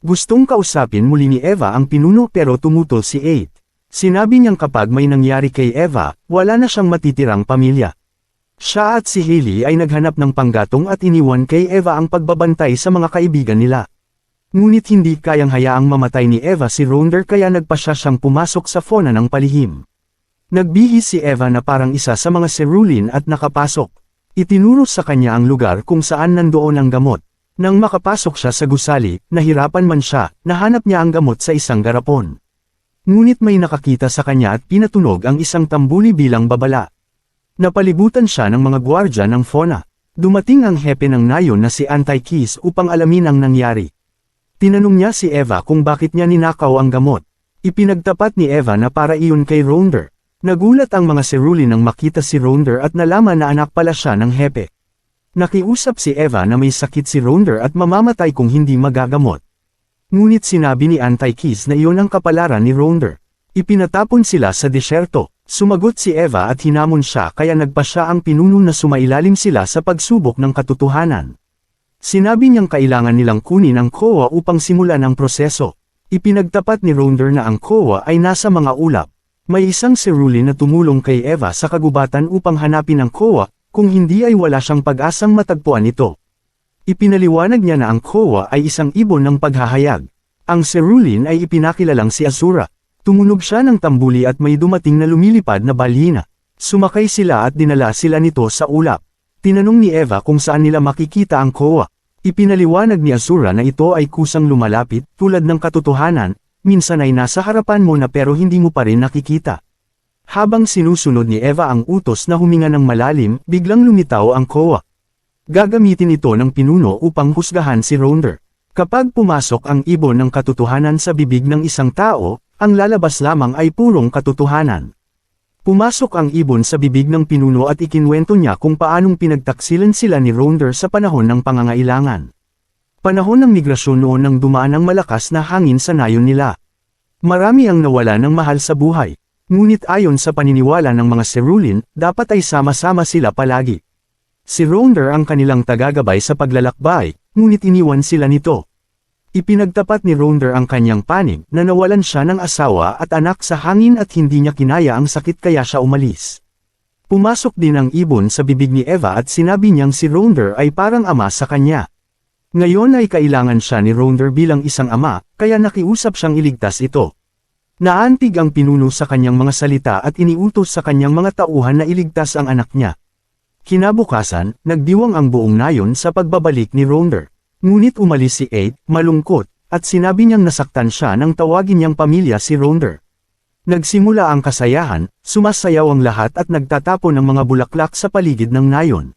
Gustong kausapin muli ni Eva ang pinuno pero tumutol si 8. Sinabi niyang kapag may nangyari kay Eva, wala na siyang matitirang pamilya. Siya at si Hailey ay naghanap ng panggatong at iniwan kay Eva ang pagbabantay sa mga kaibigan nila. Ngunit hindi kayang hayaang mamatay ni Eva si Ronder kaya nagpasya siyang pumasok sa fauna ng palihim. Nagbihis si Eva na parang isa sa mga Cerulin at nakapasok. Itinuro sa kanya ang lugar kung saan nandoon ang gamot. Nang makapasok siya sa gusali, nahirapan man siya, nahanap niya ang gamot sa isang garapon. Ngunit may nakakita sa kanya at pinatunog ang isang tambuli bilang babala. Napalibutan siya ng mga gwardya ng fauna. Dumating ang hepe ng nayon na si Antikis upang alamin ang nangyari. Tinanong niya si Eva kung bakit niya ninakaw ang gamot. Ipinagtapat ni Eva na para iyon kay Ronder. Nagulat ang mga Cerulin nang makita si Ronder at nalaman na anak pala siya ng hepe. Nakiusap si Eva na may sakit si Ronder at mamamatay kung hindi magagamot. Ngunit sinabi ni Antikis na iyon ang kapalaran ni Ronder. Ipinatapon sila sa disyerto. Sumagot si Eva at hinamon siya kaya nagpa siya ang pinuno na sumailalim sila sa pagsubok ng katotohanan. Sinabi niyang kailangan nilang kunin ang kowa upang simulan ang proseso. Ipinagtapat ni Ronder na ang kowa ay nasa mga ulap. May isang Cerulin na tumulong kay Eva sa kagubatan upang hanapin ang kowa, kung hindi ay wala siyang pag-asang matagpuan ito. Ipinaliwanag niya na ang kowa ay isang ibon ng paghahayag. Ang Cerulin ay ipinakilalang si Azura. Tumunog siya ng tambuli at may dumating na lumilipad na balyena. Sumakay sila at dinala sila nito sa ulap. Tinanong ni Eva kung saan nila makikita ang kowa. Ipinaliwanag ni Azura na ito ay kusang lumalapit, tulad ng katotohanan, minsan ay nasa harapan mo na pero hindi mo pa rin nakikita. Habang sinusunod ni Eva ang utos na huminga ng malalim, biglang lumitaw ang kowa. Gagamitin ito ng pinuno upang husgahan si Ronder. Kapag pumasok ang ibon ng katotohanan sa bibig ng isang tao, ang lalabas lamang ay purong katotohanan. Pumasok ang ibon sa bibig ng pinuno at ikinwento niya kung paanong pinagtaksilan sila ni Ronder sa panahon ng pangangailangan. Panahon ng migrasyon noon nang dumaan ang malakas na hangin sa nayon nila. Marami ang nawala ng mahal sa buhay. Ngunit ayon sa paniniwala ng mga Cerulin, dapat ay sama-sama sila palagi. Si Ronder ang kanilang tagagabay sa paglalakbay, ngunit iniwan sila nito. Ipinagtapat ni Ronder ang kanyang panig na nawalan siya ng asawa at anak sa hangin at hindi niya kinaya ang sakit kaya siya umalis. Pumasok din ang ibon sa bibig ni Eva at sinabi niyang si Ronder ay parang ama sa kanya. Ngayon ay kailangan siya ni Ronder bilang isang ama, kaya nakiusap siyang iligtas ito. Naantig ang pinuno sa kanyang mga salita at iniutos sa kanyang mga tauhan na iligtas ang anak niya. Kinabukasan, nagdiwang ang buong nayon sa pagbabalik ni Ronder. Ngunit umalis si 8, malungkot, at sinabi niyang nasaktan siya nang tawagin niyang pamilya si Ronder. Nagsimula ang kasayahan, sumasayaw ang lahat at nagtatapon ng mga bulaklak sa paligid ng nayon.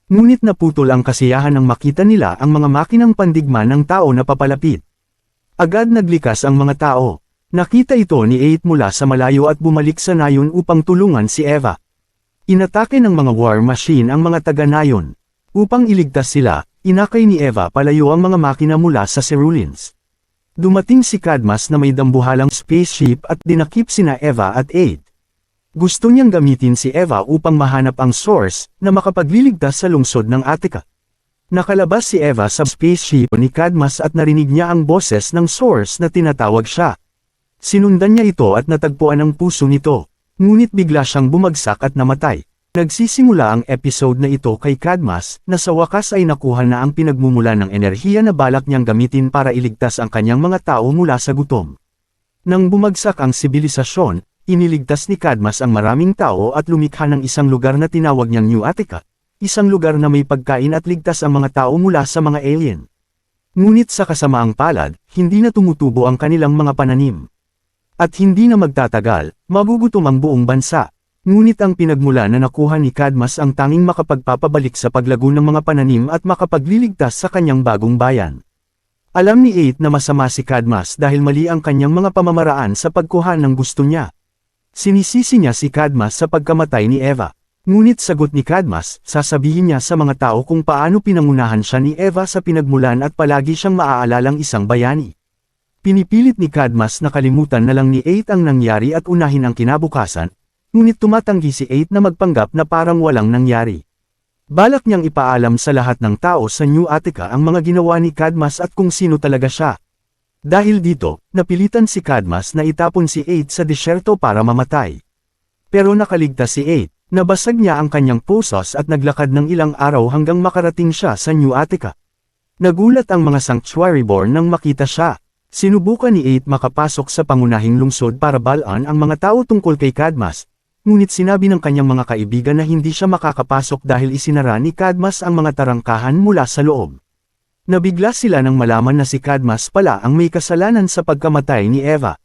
Ngunit naputol ang kasiyahan nang makita nila ang mga makinang pandigma ng tao na papalapit. Agad naglikas ang mga tao. Nakita ito ni 8 mula sa malayo at bumalik sa nayon upang tulungan si Eva. Inatake ng mga war machine ang mga taga-nayon. Upang iligtas sila, inakay ni Eva palayo ang mga makina mula sa Cerulins. Dumating si Cadmas na may dambuhalang spaceship at dinakip sina Eva at 8. Gusto niyang gamitin si Eva upang mahanap ang source na makapagliligtas sa lungsod ng Attica. Nakalabas si Eva sa spaceship ni Cadmas at narinig niya ang boses ng source na tinatawag siya. Sinundan niya ito at natagpuan ang puso nito, ngunit bigla siyang bumagsak at namatay. Nagsisimula ang episode na ito kay Cadmas, na sa wakas ay nakuha na ang pinagmumula ng enerhiya na balak niyang gamitin para iligtas ang kanyang mga tao mula sa gutom. Nang bumagsak ang sibilisasyon, iniligtas ni Cadmas ang maraming tao at lumikha ng isang lugar na tinawag niyang New Attica, isang lugar na may pagkain at ligtas ang mga tao mula sa mga alien. Ngunit sa kasamaang palad, hindi na tumutubo ang kanilang mga pananim. At hindi na magtatagal, magugutom ang buong bansa. Ngunit ang pinagmula na nakuha ni Cadmas ang tanging makapagpapabalik sa paglago ng mga pananim at makapagliligtas sa kanyang bagong bayan. Alam ni 8 na masama si Cadmas dahil mali ang kanyang mga pamamaraan sa pagkuha ng gusto niya. Sinisisi niya si Cadmas sa pagkamatay ni Eva. Ngunit sagot ni Cadmas, sasabihin niya sa mga tao kung paano pinangunahan siya ni Eva sa pinagmulan at palagi siyang maaalalang isang bayani. Pinipilit ni Cadmas na kalimutan na lang ni 8 ang nangyari at unahin ang kinabukasan. Ngunit tumatanggi si 8 na magpanggap na parang walang nangyari. Balak niyang ipaalam sa lahat ng tao sa New Attica ang mga ginawa ni Cadmus at kung sino talaga siya. Dahil dito, napilitan si Cadmus na itapon si 8 sa disyerto para mamatay. Pero nakaligtas si 8, nabasag niya ang kanyang pusos at naglakad ng ilang araw hanggang makarating siya sa New Attica. Nagulat ang mga Sanctuary-born nang makita siya. Sinubukan ni 8 makapasok sa pangunahing lungsod para balaan ang mga tao tungkol kay Cadmus, ngunit sinabi ng kanyang mga kaibigan na hindi siya makakapasok dahil isinara ni Cadmus ang mga tarangkahan mula sa loob. Nabigla sila nang malaman na si Cadmus pala ang may kasalanan sa pagkamatay ni Eva.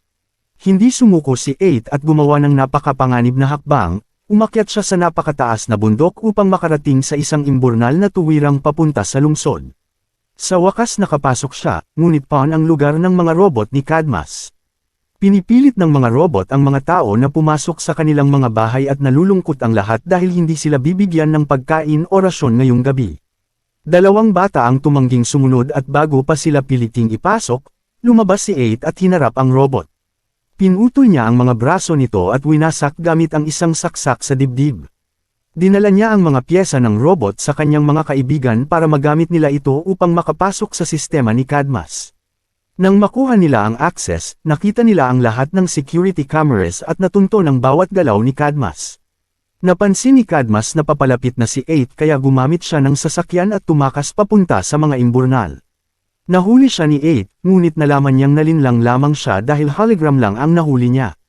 Hindi sumuko si 8 at gumawa ng napakapanganib na hakbang, umakyat siya sa napakataas na bundok upang makarating sa isang imburnal na tuwirang papunta sa lungsod. Sa wakas nakapasok siya, ngunit paon ang lugar ng mga robot ni Cadmus. Pinipilit ng mga robot ang mga tao na pumasok sa kanilang mga bahay at nalulungkot ang lahat dahil hindi sila bibigyan ng pagkain o rasyon ngayong gabi. Dalawang bata ang tumangging sumunod at bago pa sila piliting ipasok, lumabas si 8 at hinarap ang robot. Pinutol niya ang mga braso nito at winasak gamit ang isang saksak sa dibdib. Dinala niya ang mga pyesa ng robot sa kanyang mga kaibigan para magamit nila ito upang makapasok sa sistema ni Cadmus. Nang makuha nila ang access, nakita nila ang lahat ng security cameras at natunto ng bawat galaw ni Cadmus. Napansin ni Cadmus na papalapit na si 8 kaya gumamit siya ng sasakyan at tumakas papunta sa mga imburnal. Nahuli siya ni 8, ngunit nalaman niyang nalinlang lamang siya dahil hologram lang ang nahuli niya.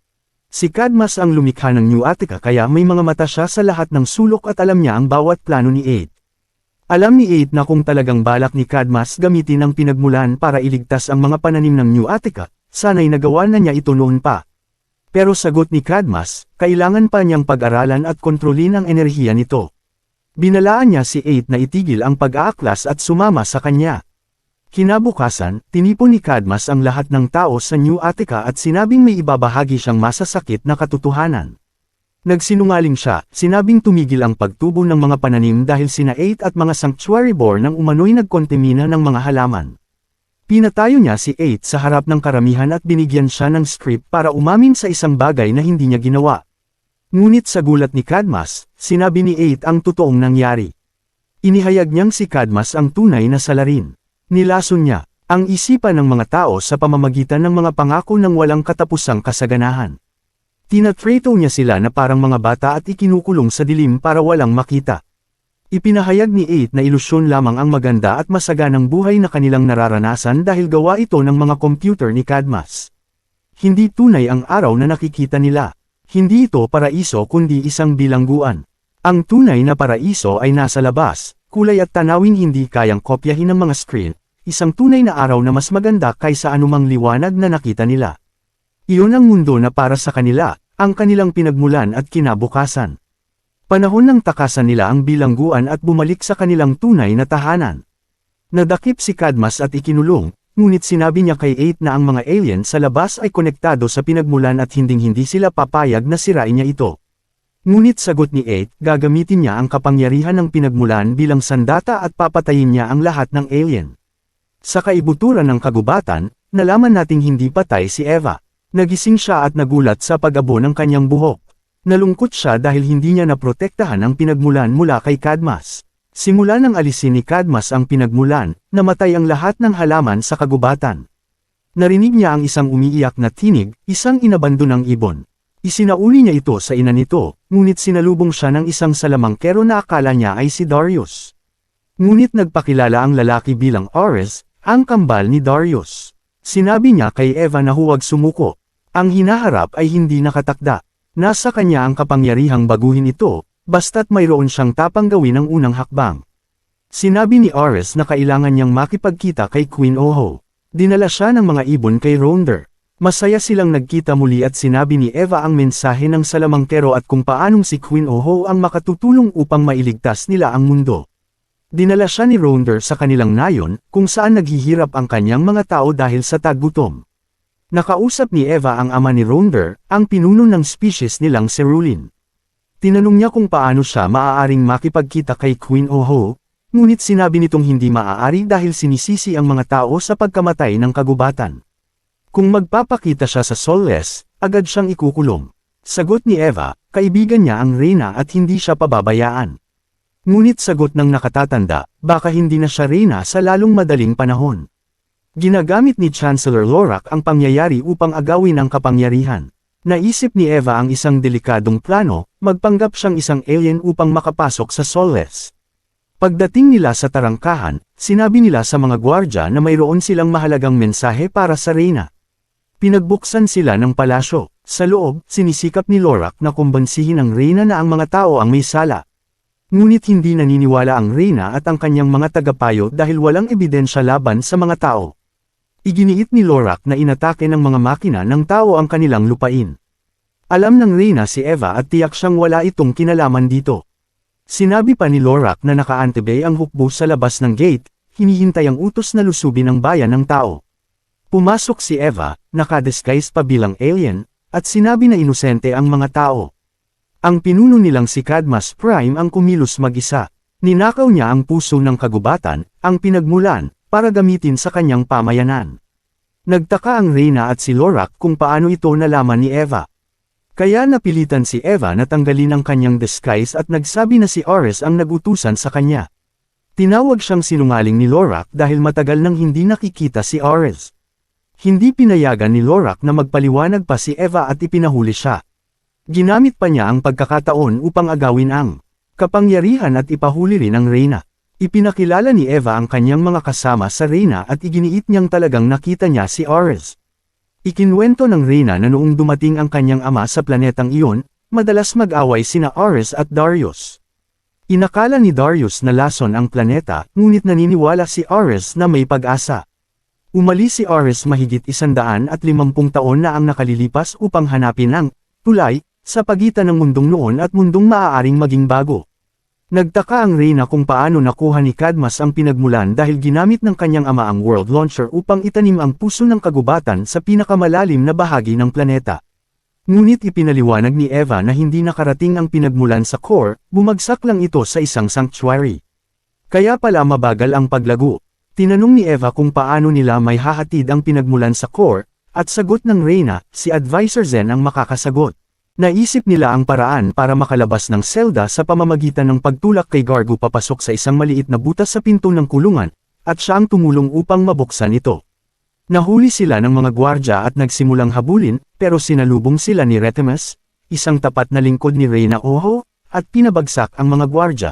Si Cadmus ang lumikha ng New Attica kaya may mga mata siya sa lahat ng sulok at alam niya ang bawat plano ni 8. Alam ni 8 na kung talagang balak ni Cadmus gamitin ang pinagmulan para iligtas ang mga pananim ng New Attica, sana'y nagawa na niya ito noon pa. Pero sagot ni Cadmus, kailangan pa niyang pag-aralan at kontrolin ang enerhiya nito. Binalaan niya si 8 na itigil ang pag-aaklas at sumama sa kanya. Kinabukasan, tinipon ni Cadmus ang lahat ng tao sa New Attica at sinabing may ibabahagi siyang masasakit na katotohanan. Nagsinungaling siya, sinabing tumigil ang pagtubo ng mga pananim dahil sina 8 at mga Sanctuary-born ang umano'y nagkontamina ng mga halaman. Pinatayo niya si 8 sa harap ng karamihan at binigyan siya ng script para umamin sa isang bagay na hindi niya ginawa. Ngunit sa gulat ni Cadmus, sinabi ni 8 ang totoong nangyari. Inihayag niyang si Cadmus ang tunay na salarin. Nilason niya ang isipan ng mga tao sa pamamagitan ng mga pangako ng walang katapusang kasaganahan. Tinatrato niya sila na parang mga bata at ikinukulong sa dilim para walang makita. Ipinahayag ni 8 na ilusyon lamang ang maganda at masaganang buhay na kanilang nararanasan dahil gawa ito ng mga computer ni Cadmus. Hindi tunay ang araw na nakikita nila. Hindi ito paraiso kundi isang bilangguan. Ang tunay na paraiso ay nasa labas, kulay at tanawin hindi kayang kopyahin ng mga screen. Isang tunay na araw na mas maganda kaysa anumang liwanag na nakita nila. Iyon ang mundo na para sa kanila, ang kanilang pinagmulan at kinabukasan. Panahon ng takasan nila ang bilangguan at bumalik sa kanilang tunay na tahanan. Nadakip si Cadmus at ikinulong, ngunit sinabi niya kay 8 na ang mga alien sa labas ay konektado sa pinagmulan at hinding-hindi sila papayag na sirain niya ito. Ngunit sagot ni 8, gagamitin niya ang kapangyarihan ng pinagmulan bilang sandata at papatayin niya ang lahat ng alien. Sa kaibuturan ng kagubatan, nalaman nating hindi patay si Eva. Nagising siya at nagulat sa pag-abo ng kanyang buhok. Nalungkot siya dahil hindi niya naprotektahan ang pinagmulan mula kay Cadmus. Simula nang alisin ni Cadmus ang pinagmulan, namatay ang lahat ng halaman sa kagubatan. Narinig niya ang isang umiiyak na tinig, isang inabandonang ibon. Isinauli niya ito sa ina nito, ngunit sinalubong siya ng isang salamangkero na akala niya ay si Darius. Ngunit nagpakilala ang lalaki bilang Ares, ang kambal ni Darius. Sinabi niya kay Eva na huwag sumuko. Ang hinaharap ay hindi nakatakda. Nasa kanya ang kapangyarihang baguhin ito, basta't mayroon siyang tapang gawin ang unang hakbang. Sinabi ni Ares na kailangan niyang makipagkita kay Queen Oho. Dinala siya ng mga ibon kay Ronder. Masaya silang nagkita muli at sinabi ni Eva ang mensahe ng salamangkero at kung paanong si Queen Oho ang makatutulong upang mailigtas nila ang mundo. Dinala siya ni Ronder sa kanilang nayon, kung saan naghihirap ang kanyang mga tao dahil sa taggutom. Nakausap ni Eva ang ama ni Ronder, ang pinuno ng species nilang Cerulin. Tinanong niya kung paano siya maaaring makipagkita kay Queen Oho, ngunit sinabi nitong hindi maaari dahil sinisisi ang mga tao sa pagkamatay ng kagubatan. Kung magpapakita siya sa Soulless, agad siyang ikukulong. Sagot ni Eva, kaibigan niya ang Reyna at hindi siya pababayaan. Ngunit sagot ng nakatatanda, baka hindi na siya reyna sa lalong madaling panahon. Ginagamit ni Chancellor Lorak ang pangyayari upang agawin ang kapangyarihan. Naisip ni Eva ang isang delikadong plano, magpanggap siyang isang alien upang makapasok sa Soulless. Pagdating nila sa tarangkahan, sinabi nila sa mga gwardya na mayroon silang mahalagang mensahe para sa reyna. Pinagbuksan sila ng palasyo. Sa loob, sinisikap ni Lorak na kumbansihin ang reyna na ang mga tao ang may sala. Ngunit hindi naniniwala ang reyna at ang kanyang mga tagapayo dahil walang ebidensya laban sa mga tao. Iginiit ni Lorak na inatake ng mga makina ng tao ang kanilang lupain. Alam ng reyna si Eva at tiyak siyang wala itong kinalaman dito. Sinabi pa ni Lorak na naka-antebay ang hukbo sa labas ng gate, hinihintay ang utos na lusubin ang bayan ng tao. Pumasok si Eva, nakadisguise pa bilang alien, at sinabi na inosente ang mga tao. Ang pinuno nilang si Cadmus Prime ang kumilos mag-isa. Ninakaw niya ang puso ng kagubatan, ang pinagmulan, para gamitin sa kanyang pamayanan. Nagtaka ang reyna at si Lorak kung paano ito nalaman ni Eva. Kaya napilitan si Eva na tanggalin ang kanyang disguise at nagsabi na si Ares ang nagutusan sa kanya. Tinawag siyang sinungaling ni Lorak dahil matagal nang hindi nakikita si Ares. Hindi pinayagan ni Lorak na magpaliwanag pa si Eva at ipinahuli siya. Ginamit pa niya ang pagkakataon upang agawin ang kapangyarihan at ipahuli rin ang reyna. Ipinakilala ni Eva ang kanyang mga kasama sa reyna at iginiit niyang talagang nakita niya si Ares. Ikinwento ng reyna na noong dumating ang kanyang ama sa planetang iyon, madalas mag-away sina Ares at Darius. Inakala ni Darius na lason ang planeta, ngunit naniniwala si Ares na may pag-asa. Umalis si Ares mahigit 150 taon na ang nakalilipas upang hanapin ang tulay sa pagitan ng mundong noon at mundong maaaring maging bago. Nagtaka ang reyna kung paano nakuha ni Cadmus ang pinagmulan dahil ginamit ng kanyang ama ang World Launcher upang itanim ang puso ng kagubatan sa pinakamalalim na bahagi ng planeta. Ngunit ipinaliwanag ni Eva na hindi nakarating ang pinagmulan sa core, bumagsak lang ito sa isang sanctuary. Kaya pala mabagal ang paglago. Tinanong ni Eva kung paano nila may hahatid ang pinagmulan sa core, at sagot ng reyna, si Advisor Zen ang makakasagot. Naisip nila ang paraan para makalabas ng selda sa pamamagitan ng pagtulak kay Gargo papasok sa isang maliit na butas sa pinto ng kulungan, at siya ang tumulong upang mabuksan ito. Nahuli sila ng mga gwardya at nagsimulang habulin, pero sinalubong sila ni Retimus, isang tapat na lingkod ni Reyna Oho, at pinabagsak ang mga gwardya.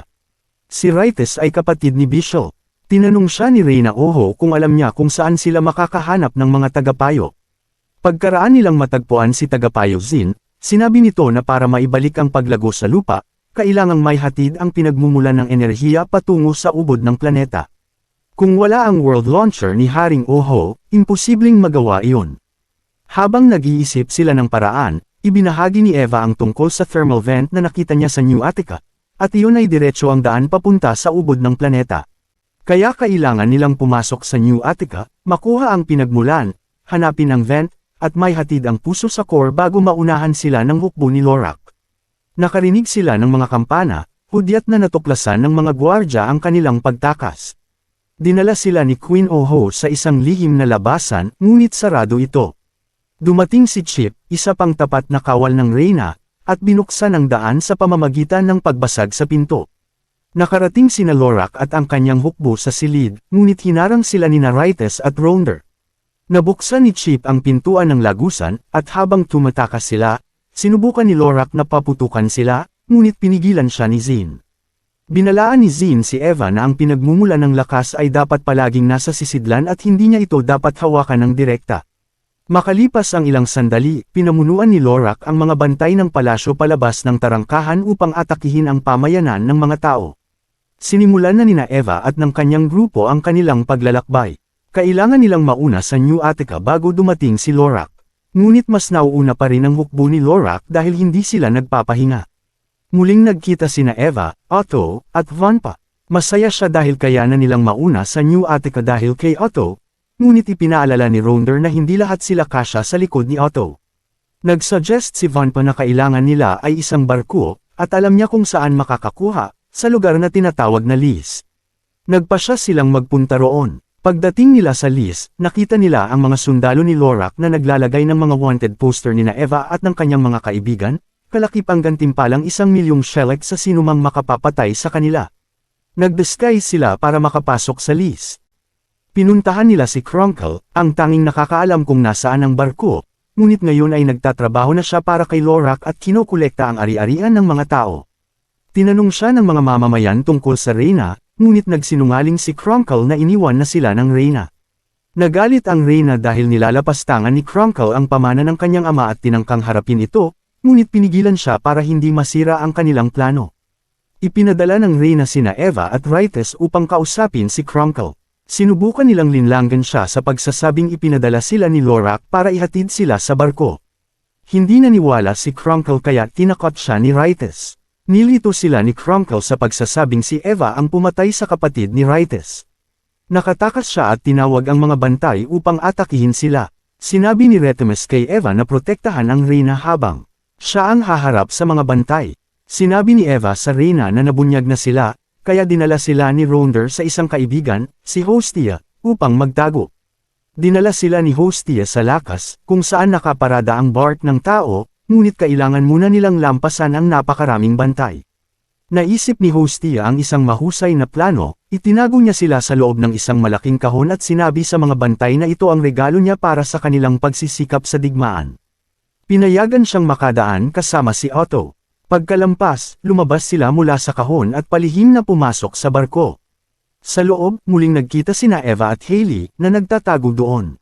Si Rites ay kapatid ni Bishop. Tinanong siya ni Reyna Oho kung alam niya kung saan sila makakahanap ng mga tagapayo. Pagkaraan nilang matagpuan si tagapayo Zin, sinabi nito na para maibalik ang paglago sa lupa, kailangang may hatid ang pinagmumulan ng enerhiya patungo sa ubod ng planeta. Kung wala ang world launcher ni Haring Oho, imposibleng magawa iyon. Habang nag-iisip sila ng paraan, ibinahagi ni Eva ang tungkol sa thermal vent na nakita niya sa New Attica, at iyon ay diretso ang daan papunta sa ubod ng planeta. Kaya kailangan nilang pumasok sa New Attica, makuha ang pinagmulan, hanapin ang vent, at may hatid ang puso sa core bago maunahan sila ng hukbo ni Lorak. Nakarinig sila ng mga kampana, hudyat na natuklasan ng mga gwardya ang kanilang pagtakas. Dinala sila ni Queen Oho sa isang lihim na labasan, ngunit sarado ito. Dumating si Chip, isa pang tapat na kawal ng reyna, at binuksan ang daan sa pamamagitan ng pagbasag sa pinto. Nakarating sina Lorak at ang kanyang hukbo sa silid, ngunit hinarang sila ni Rites at Ronder. Nabuksan ni Chip ang pintuan ng lagusan, at habang tumatakas sila, sinubukan ni Lorak na paputukan sila, ngunit pinigilan siya ni Zin. Binalaan ni Zin si Eva na ang pinagmumulan ng lakas ay dapat palaging nasa sisidlan at hindi niya ito dapat hawakan ng direkta. Makalipas ang ilang sandali, pinamunuan ni Lorak ang mga bantay ng palasyo palabas ng tarangkahan upang atakihin ang pamayanan ng mga tao. Sinimulan na nina Eva at ng kanyang grupo ang kanilang paglalakbay. Kailangan nilang mauna sa New Attica bago dumating si Lorak. Ngunit mas nauuna pa rin ang hukbo ni Lorak dahil hindi sila nagpapahinga. Muling nagkita sina Eva, Otto, at Vanpa. Masaya siya dahil kaya na nilang mauna sa New Attica dahil kay Otto, ngunit ipinaalala ni Ronder na hindi lahat sila kasya sa likod ni Otto. Nagsuggest si Vanpa na kailangan nila ay isang barko, at alam niya kung saan makakakuha, sa lugar na tinatawag na Lis. Nagpasya silang magpunta roon. Pagdating nila sa Lis, nakita nila ang mga sundalo ni Lorak na naglalagay ng mga wanted poster ni Eva at ng kanyang mga kaibigan, kalakip ang gantimpalang 1,000,000 shellac sa sinumang makapapatay sa kanila. Nag-disguise sila para makapasok sa list. Pinuntahan nila si Krunkle, ang tanging nakakaalam kung nasaan ang barko, ngunit ngayon ay nagtatrabaho na siya para kay Lorak at kinokolekta ang ari-arian ng mga tao. Tinanong siya ng mga mamamayan tungkol sa reyna, ngunit nagsinungaling si Krunkle na iniwan na sila ng reyna. Nagalit ang reyna dahil nilalapastangan ni Krunkle ang pamana ng kanyang ama at tinangkang harapin ito, ngunit pinigilan siya para hindi masira ang kanilang plano. Ipinadala ng reyna sina Eva at Rites upang kausapin si Krunkle. Sinubukan nilang linlangan siya sa pagsasabing ipinadala sila ni Lorak para ihatid sila sa barko. Hindi naniwala si Krunkle kaya tinakot siya ni Rites. Nilito sila ni Krunkle sa pagsasabing si Eva ang pumatay sa kapatid ni Rites. Nakatakas siya at tinawag ang mga bantay upang atakihin sila. Sinabi ni Retimus kay Eva na protektahan ang reyna habang siya ang haharap sa mga bantay. Sinabi ni Eva sa reyna na nabunyag na sila, kaya dinala sila ni Ronder sa isang kaibigan, si Hostia, upang magtago. Dinala sila ni Hostia sa lakas, kung saan nakaparada ang bark ng tao, ngunit kailangan muna nilang lampasan ang napakaraming bantay. Naisip ni Hostia ang isang mahusay na plano, itinago niya sila sa loob ng isang malaking kahon at sinabi sa mga bantay na ito ang regalo niya para sa kanilang pagsisikap sa digmaan. Pinayagan siyang makadaan kasama si Otto. Pagkalampas, lumabas sila mula sa kahon at palihim na pumasok sa barko. Sa loob, muling nagkita sina Eva at Hailey na nagtatago doon.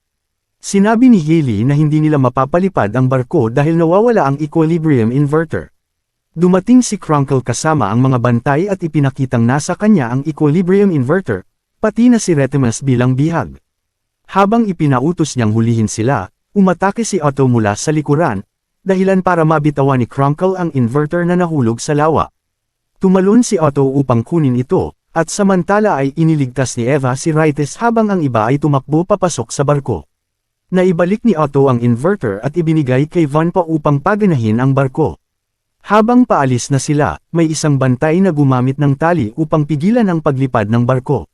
Sinabi ni Hailey na hindi nila mapapalipad ang barko dahil nawawala ang equilibrium inverter. Dumating si Krunkle kasama ang mga bantay at ipinakitang nasa kanya ang equilibrium inverter, pati na si Retimus bilang bihag. Habang ipinautos niyang hulihin sila, umatake si Otto mula sa likuran, dahilan para mabitawan ni Krunkle ang inverter na nahulog sa lawa. Tumalon si Otto upang kunin ito, at samantala ay iniligtas ni Eva si Rites habang ang iba ay tumakbo papasok sa barko. Naibalik ni Otto ang inverter at ibinigay kay Vanpa upang paganahin ang barko. Habang paalis na sila, may isang bantay na gumamit ng tali upang pigilan ang paglipad ng barko.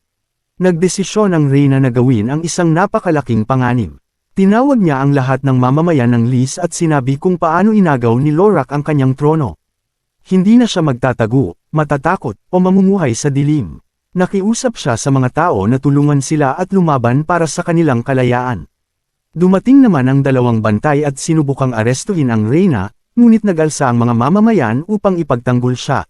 Nagdesisyon ang reyna na gawin ang isang napakalaking panganib. Tinawag niya ang lahat ng mamamayan ng Lys at sinabi kung paano inagaw ni Lorak ang kanyang trono. Hindi na siya magtatago, matatakot, o mamumuhay sa dilim. Nakiusap siya sa mga tao na tulungan sila at lumaban para sa kanilang kalayaan. Dumating naman ang dalawang bantay at sinubukang arestuhin ang reyna, ngunit nagalsa ang mga mamamayan upang ipagtanggol siya.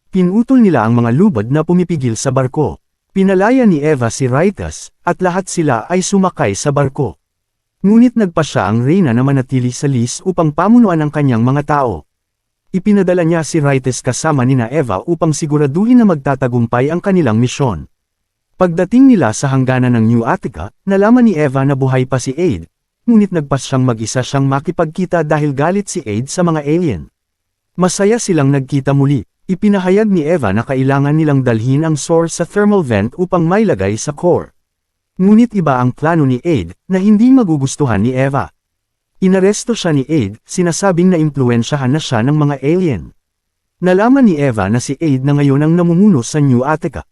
Pinutol nila ang mga lubad na pumipigil sa barko. Pinalaya ni Eva si Rites, at lahat sila ay sumakay sa barko. Ngunit nagpa siya ang reyna na manatili sa Lys upang pamunuan ang kanyang mga tao. Ipinadala niya si Rites kasama nina Eva upang siguraduhin na magtatagumpay ang kanilang misyon. Pagdating nila sa hangganan ng New Attica, nalaman ni Eva na buhay pa si Aid, ngunit nagpas siyang mag-isa siyang makipagkita dahil galit si Aid sa mga alien. Masaya silang nagkita muli. Ipinahayag ni Eva na kailangan nilang dalhin ang source sa thermal vent upang mailagay sa core. Ngunit iba ang plano ni Aid, na hindi magugustuhan ni Eva. Inaresto siya ni Aid, sinasabing na impluwensyahan na siya ng mga alien. Nalaman ni Eva na si Aid na ngayon ang namumuno sa New Attica.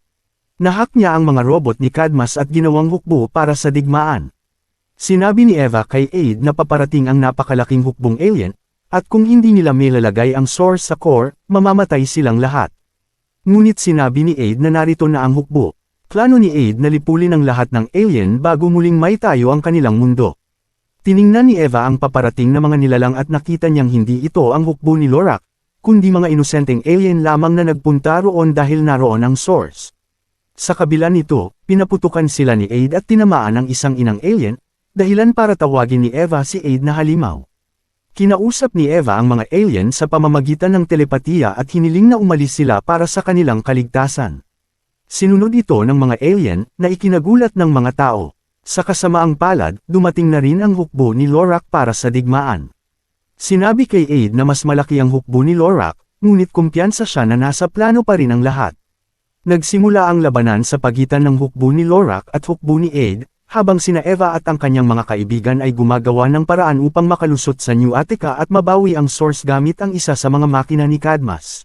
Nahak niya ang mga robot ni Cadmus at ginawang hukbo para sa digmaan. Sinabi ni Eva kay Aid na paparating ang napakalaking hukbong alien, at kung hindi nila mailalagay ang source sa core, mamamatay silang lahat. Ngunit sinabi ni Aid na narito na ang hukbo. Plano ni Aid na lipulin ang lahat ng alien bago muling maitayo ang kanilang mundo. Tiningnan ni Eva ang paparating na mga nilalang at nakita niyang hindi ito ang hukbo ni Lorak, kundi mga inosenteng alien lamang na nagpunta roon dahil naroon ang source. Sa kabila nito, pinaputukan sila ni Aid at tinamaan ang isang inang alien, dahilan para tawagin ni Eva si Aid na halimaw. Kinausap ni Eva ang mga alien sa pamamagitan ng telepatiya at hiniling na umalis sila para sa kanilang kaligtasan. Sinunod ito ng mga alien na ikinagulat ng mga tao. Sa kasamaang palad, dumating na rin ang hukbo ni Lorak para sa digmaan. Sinabi kay Aid na mas malaki ang hukbo ni Lorak, ngunit kumpiyansa siya na nasa plano pa rin ang lahat. Nagsimula ang labanan sa pagitan ng hukbo ni Lorak at hukbo ni Aid, habang sina Eva at ang kanyang mga kaibigan ay gumagawa ng paraan upang makalusot sa New Attica at mabawi ang source gamit ang isa sa mga makina ni Cadmus.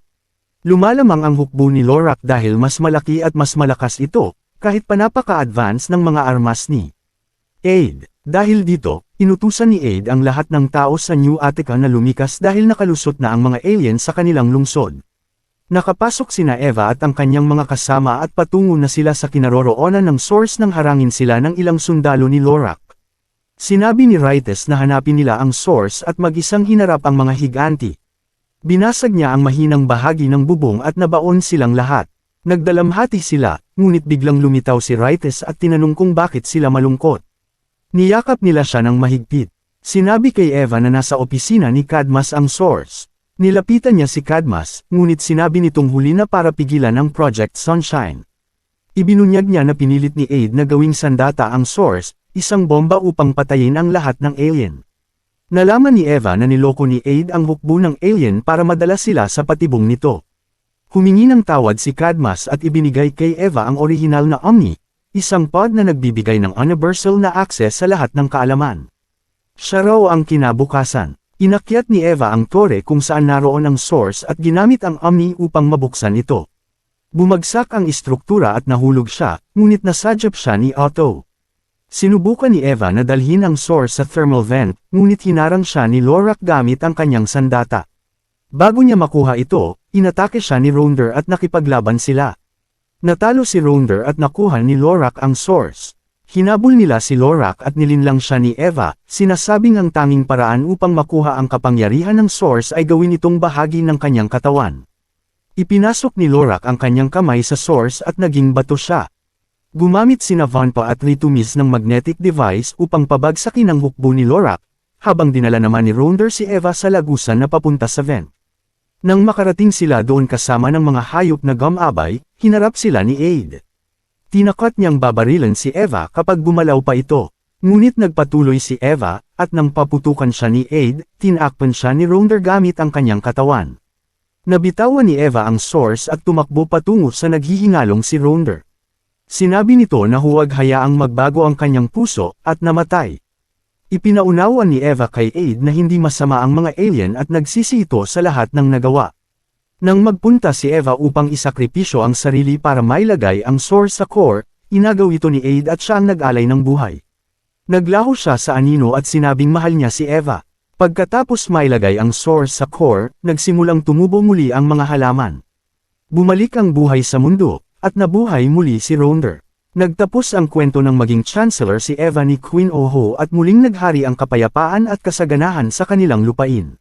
Lumalamang ang hukbo ni Lorak dahil mas malaki at mas malakas ito, kahit pa napaka-advance ng mga armas ni Aid. Dahil dito, inutusan ni Aid ang lahat ng tao sa New Attica na lumikas dahil nakalusot na ang mga alien sa kanilang lungsod. Nakapasok sina Eva at ang kanyang mga kasama at patungo na sila sa kinaroroonan ng source nang harangin sila ng ilang sundalo ni Lorak. Sinabi ni Rites na hanapin nila ang source at mag-isang hinarap ang mga higanti. Binasag niya ang mahinang bahagi ng bubong at nabaon silang lahat. Nagdalamhati sila, ngunit biglang lumitaw si Rites at tinanong kung bakit sila malungkot. Niyakap nila siya ng mahigpit. Sinabi kay Eva na nasa opisina ni Cadmus ang source. Nilapitan niya si Cadmus, ngunit sinabi nitong huli na para pigilan ang Project Sunshine. Ibinunyag niya na pinilit ni Aid na gawing sandata ang source, isang bomba upang patayin ang lahat ng alien. Nalaman ni Eva na niloko ni Aid ang hukbo ng alien para madala sila sa patibong nito. Humingi ng tawad si Cadmus at ibinigay kay Eva ang orihinal na Omni, isang pod na nagbibigay ng universal na access sa lahat ng kaalaman. Siya raw ang kinabukasan. Inakyat ni Eva ang tore kung saan naroon ang source at ginamit ang Omni upang mabuksan ito. Bumagsak ang istruktura at nahulog siya, ngunit nasadyap siya ni Otto. Sinubukan ni Eva na dalhin ang source sa thermal vent, ngunit hinarang siya ni Lorak gamit ang kanyang sandata. Bago niya makuha ito, inatake siya ni Ronder at nakipaglaban sila. Natalo si Ronder at nakuha ni Lorak ang source. Hinabol nila si Lorak at nilinlang siya ni Eva, sinasabing ang tanging paraan upang makuha ang kapangyarihan ng source ay gawin itong bahagi ng kanyang katawan. Ipinasok ni Lorak ang kanyang kamay sa source at naging bato siya. Gumamit sina Vanpa at Ritumis ng magnetic device upang pabagsakin ang hukbo ni Lorak, habang dinala naman ni Ronder si Eva sa lagusan na papunta sa vent. Nang makarating sila doon kasama ng mga hayop na gumabay, hinarap sila ni Aid. Tinakot niyang babarilan si Eva kapag gumalaw pa ito. Ngunit nagpatuloy si Eva, at nang paputukan siya ni Aid, tinakpan siya ni Ronder gamit ang kanyang katawan. Nabitawan ni Eva ang source at tumakbo patungo sa naghihingalong si Ronder. Sinabi nito na huwag hayaang magbago ang kanyang puso, at namatay. Ipinaunawan ni Eva kay Aid na hindi masama ang mga alien at nagsisi ito sa lahat ng nagawa. Nang magpunta si Eva upang isakripisyo ang sarili para mailagay ang source sa core, inagaw ito ni Aid at siya ang nag-alay ng buhay. Naglaho siya sa anino at sinabing mahal niya si Eva. Pagkatapos mailagay ang source sa core, nagsimulang tumubo muli ang mga halaman. Bumalik ang buhay sa mundo, at nabuhay muli si Ronder. Nagtapos ang kwento ng maging chancellor si Eva ni Queen Oho at muling naghari ang kapayapaan at kasaganahan sa kanilang lupain.